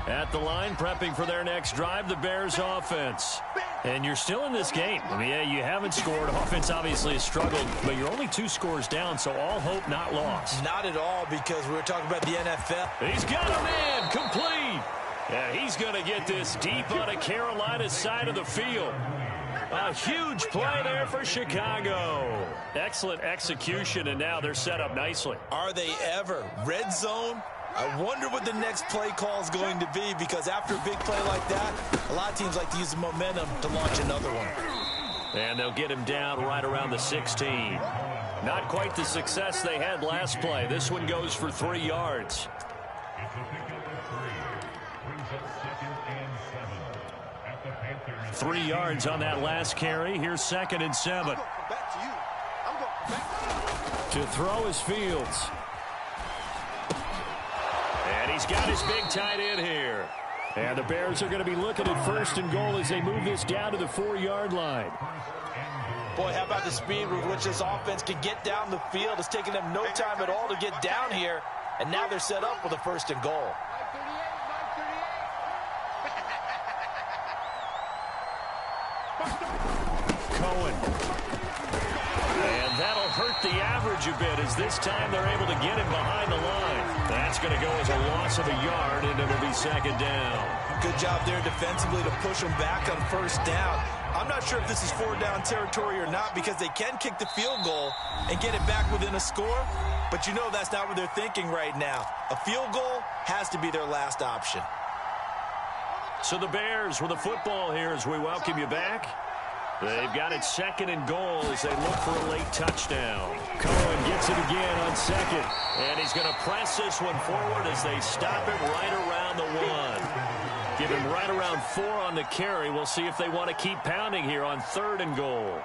At the line, prepping for their next drive, the Bears offense. And you're still in this game. I mean, yeah, you haven't scored. Offense obviously has struggled, but you're only 2 scores down, so all hope not lost. Not at all, because we were talking about the NFL. He's got a man complete. Yeah, he's going to get this deep on a Carolina side of the field. A huge play there for Chicago. Excellent execution, and now they're set up nicely. Are they ever? Red zone? I wonder what the next play call is going to be, because after a big play like that, a lot of teams like to use the momentum to launch another one. And they'll get him down right around the 16. Not quite the success they had last play. This one goes for 3 yards. It's a pickup of 3. Brings up 2nd and 7 at the Panthers. 3 yards on that last carry. Here's 2nd and 7. I'm going back to you. I'm going back to you. To throw is Fields. And he's got his big tight end here. And the Bears are going to be looking at 1st and goal as they move this down to the 4-yard line. Boy, how about the speed with which this offense can get down the field? It's taken them no time at all to get down here. And now they're set up with a 1st and goal. Cohen. And that'll hurt the average a bit, as this time they're able to get him behind the line. That's going to go as a loss of a yard, and it'll be 2nd down. Good job there defensively to push them back on 1st down. I'm not sure if this is 4-down territory or not, because they can kick the field goal and get it back within a score. But you know that's not what they're thinking right now. A field goal has to be their last option. So the Bears with a football here as we welcome you back. They've got it 2nd and goal as they look for a late touchdown. Cohen gets it again on 2nd. And he's going to press this one forward as they stop it right around the 1. Give him right around 4 on the carry. We'll see if they want to keep pounding here on 3rd and goal.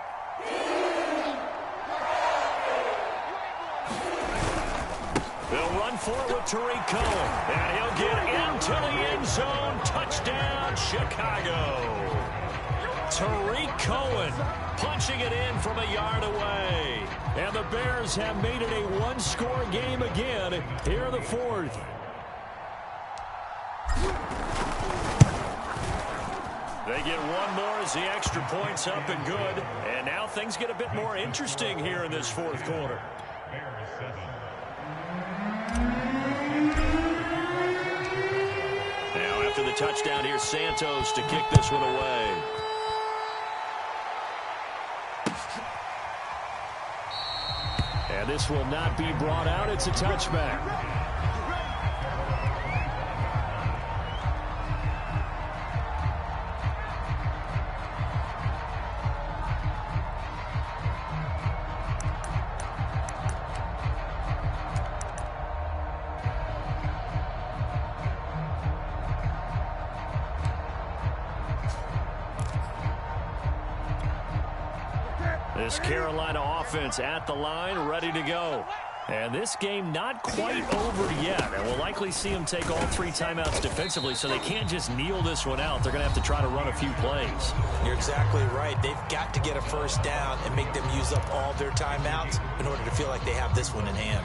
They'll run for it with Tariq Cohen. And he'll get into the end zone. Touchdown, Chicago. Tariq Cohen punching it in from a yard away. And the Bears have made it a 1-score game again here in the 4th. They get one more as the extra point's up and good. And now things get a bit more interesting here in this fourth quarter. Now after the touchdown, here's Santos to kick this one away. And this will not be brought out. It's a touchback. This Carolina offense at the line, ready to go. And this game not quite over yet. And we'll likely see them take all 3 timeouts defensively, so they can't just kneel this one out. They're going to have to try to run a few plays. You're exactly right. They've got to get a first down and make them use up all their timeouts in order to feel like they have this one in hand.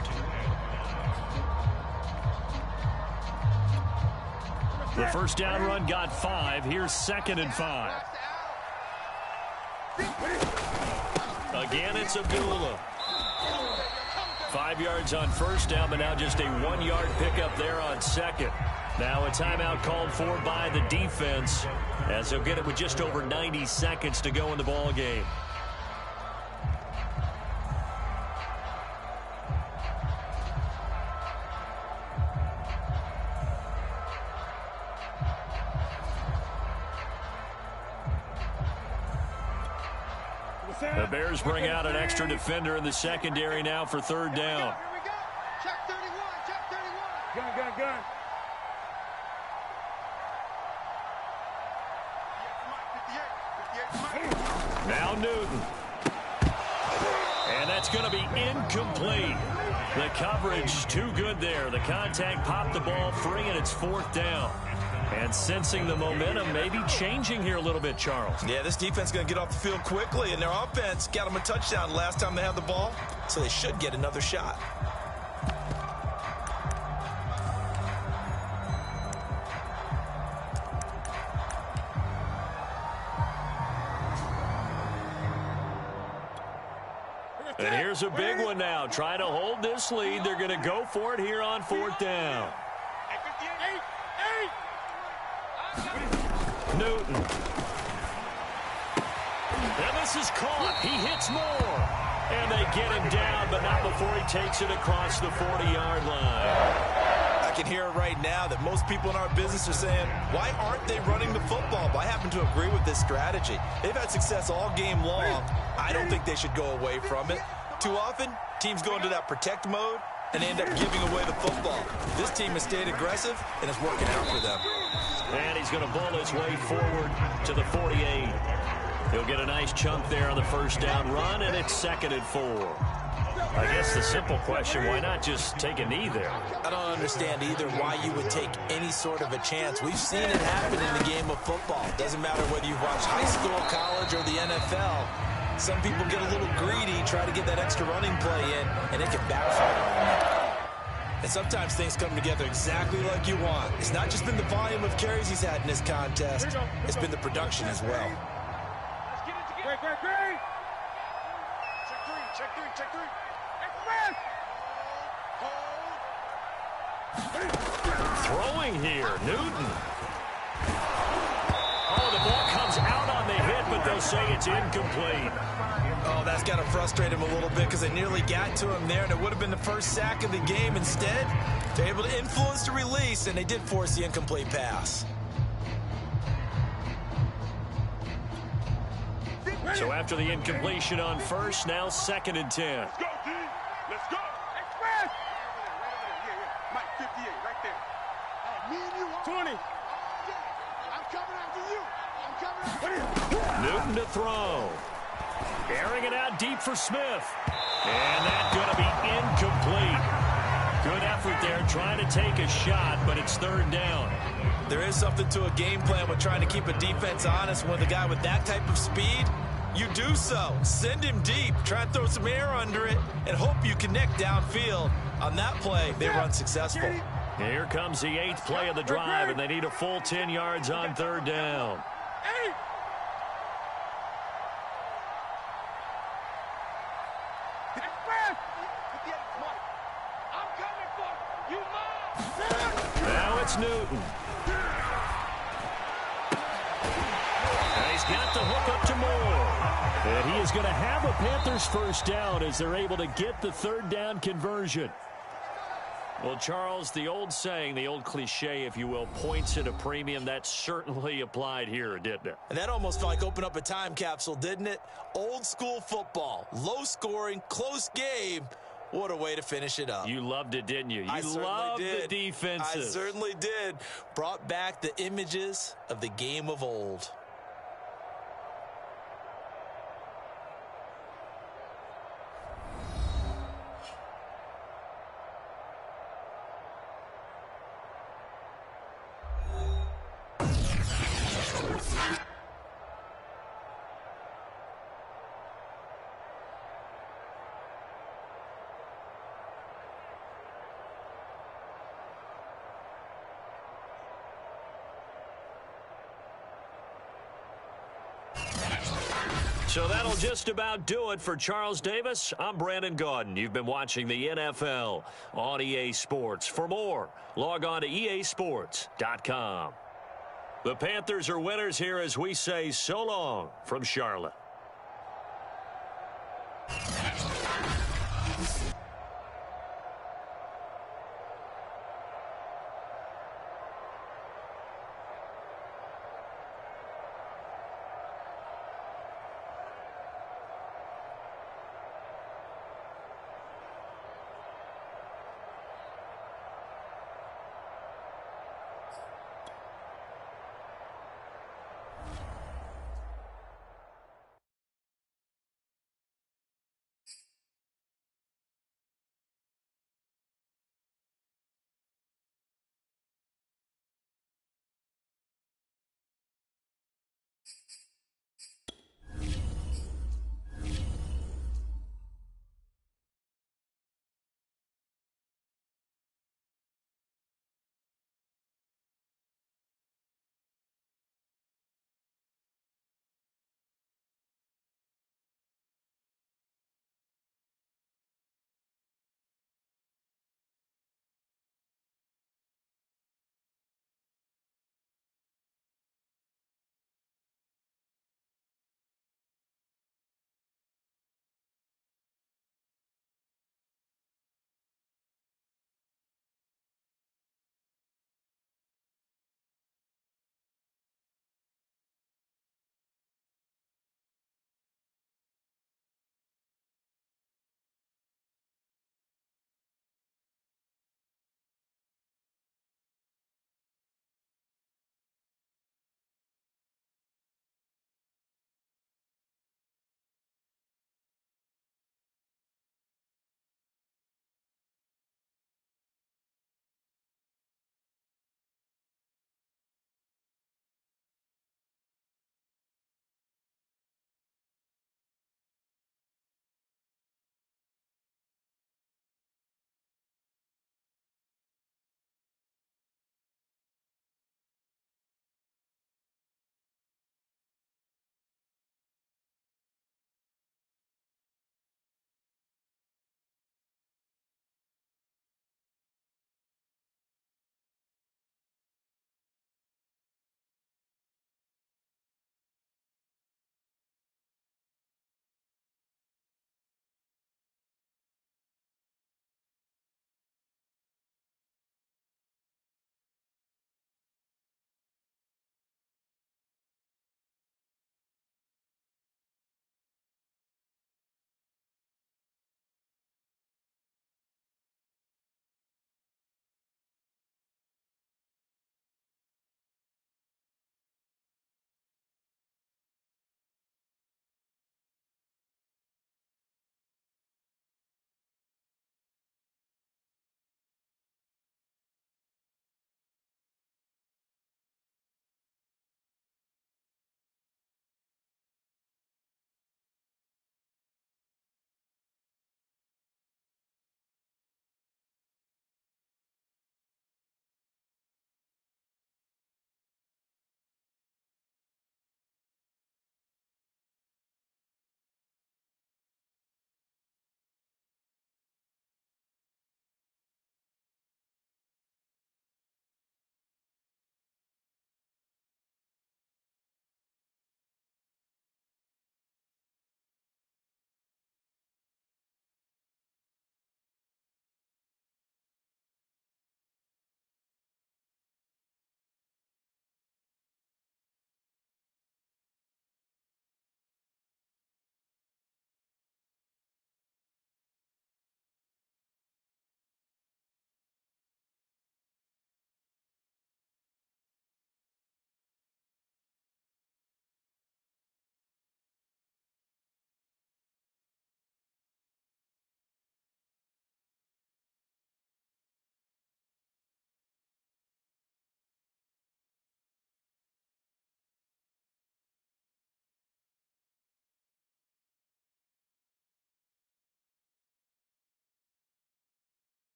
The first down run got 5. Here's 2nd and 5. Again, it's Abdullah. 5 yards on first down, but now just a 1-yard pickup there on 2nd. Now a timeout called for by the defense, as they'll get it with just over 90 seconds to go in the ball game. The Bears bring out an extra defender in the secondary now for 3rd down. Here we go. Check 31. Check 31. Gun. Now Newton. And that's going to be incomplete. The coverage too good there. The contact popped the ball free, and it's 4th down. And sensing the momentum maybe changing here a little bit, Charles. Yeah, this defense is going to get off the field quickly, and their offense got them a touchdown last time they had the ball, so they should get another shot. And here's a big one now. Trying to hold this lead. They're going to go for it here on 4th down. Newton. And this is caught. He hits more. And they get him down, but not before he takes it across the 40-yard line. I can hear it right now that most people in our business are saying, why aren't they running the football? But I happen to agree with this strategy. They've had success all game long. I don't think they should go away from it. Too often, teams go into that protect mode, and they end up giving away the football. This team has stayed aggressive, and it's working out for them. And he's going to bowl his way forward to the 48. He'll get a nice chunk there on the first down run, and it's 2nd and 4. I guess the simple question, why not just take a knee there? I don't understand either why you would take any sort of a chance. We've seen it happen in the game of football. Doesn't matter whether you watch high school, college, or the NFL. Some people get a little greedy, try to get that extra running play in, and it can backfire on them. And sometimes things come together exactly like you want. It's not just been the volume of carries he's had in this contest. It's been the production as well. Great. Check 3. Throwing here, Newton. Oh, the ball comes out on the hit, but they'll say it's incomplete. Oh, that's got to frustrate him a little bit because they nearly got to him there, and it would have been the first sack of the game. Instead, they're able to influence the release, and they did force the incomplete pass. So after the incompletion on first, now 2nd and 10. Let's go, D. Let's go. Express. Mike, 58, right there. Me and you. 20. I'm coming after you. Newton to throw. Airing it out deep for Smith. And that's going to be incomplete. Good effort there trying to take a shot, but it's 3rd down. There is something to a game plan with trying to keep a defense honest. When the guy with that type of speed, you do so. Send him deep. Try and throw some air under it and hope you connect downfield. On that play, they run successful. Here comes the 8th play of the drive, and they need a full 10 yards on 3rd down. 8. I'm coming for you, Mom. Now it's Newton. And he's got the hook up to Moore. And he is going to have a Panthers first down as they're able to get the third down conversion. Well, Charles, the old saying, the old cliche, if you will, points at a premium, that certainly applied here, didn't it? And that almost felt like opened up a time capsule, didn't it? Old school football, low scoring, close game. What a way to finish it up. You loved it, didn't you? You loved the defenses. I certainly did. Brought back the images of the game of old. So that'll just about do it for Charles Davis. I'm Brandon Gaudin. You've been watching the NFL on EA Sports. For more, log on to easports.com. The Panthers are winners here as we say so long from Charlotte.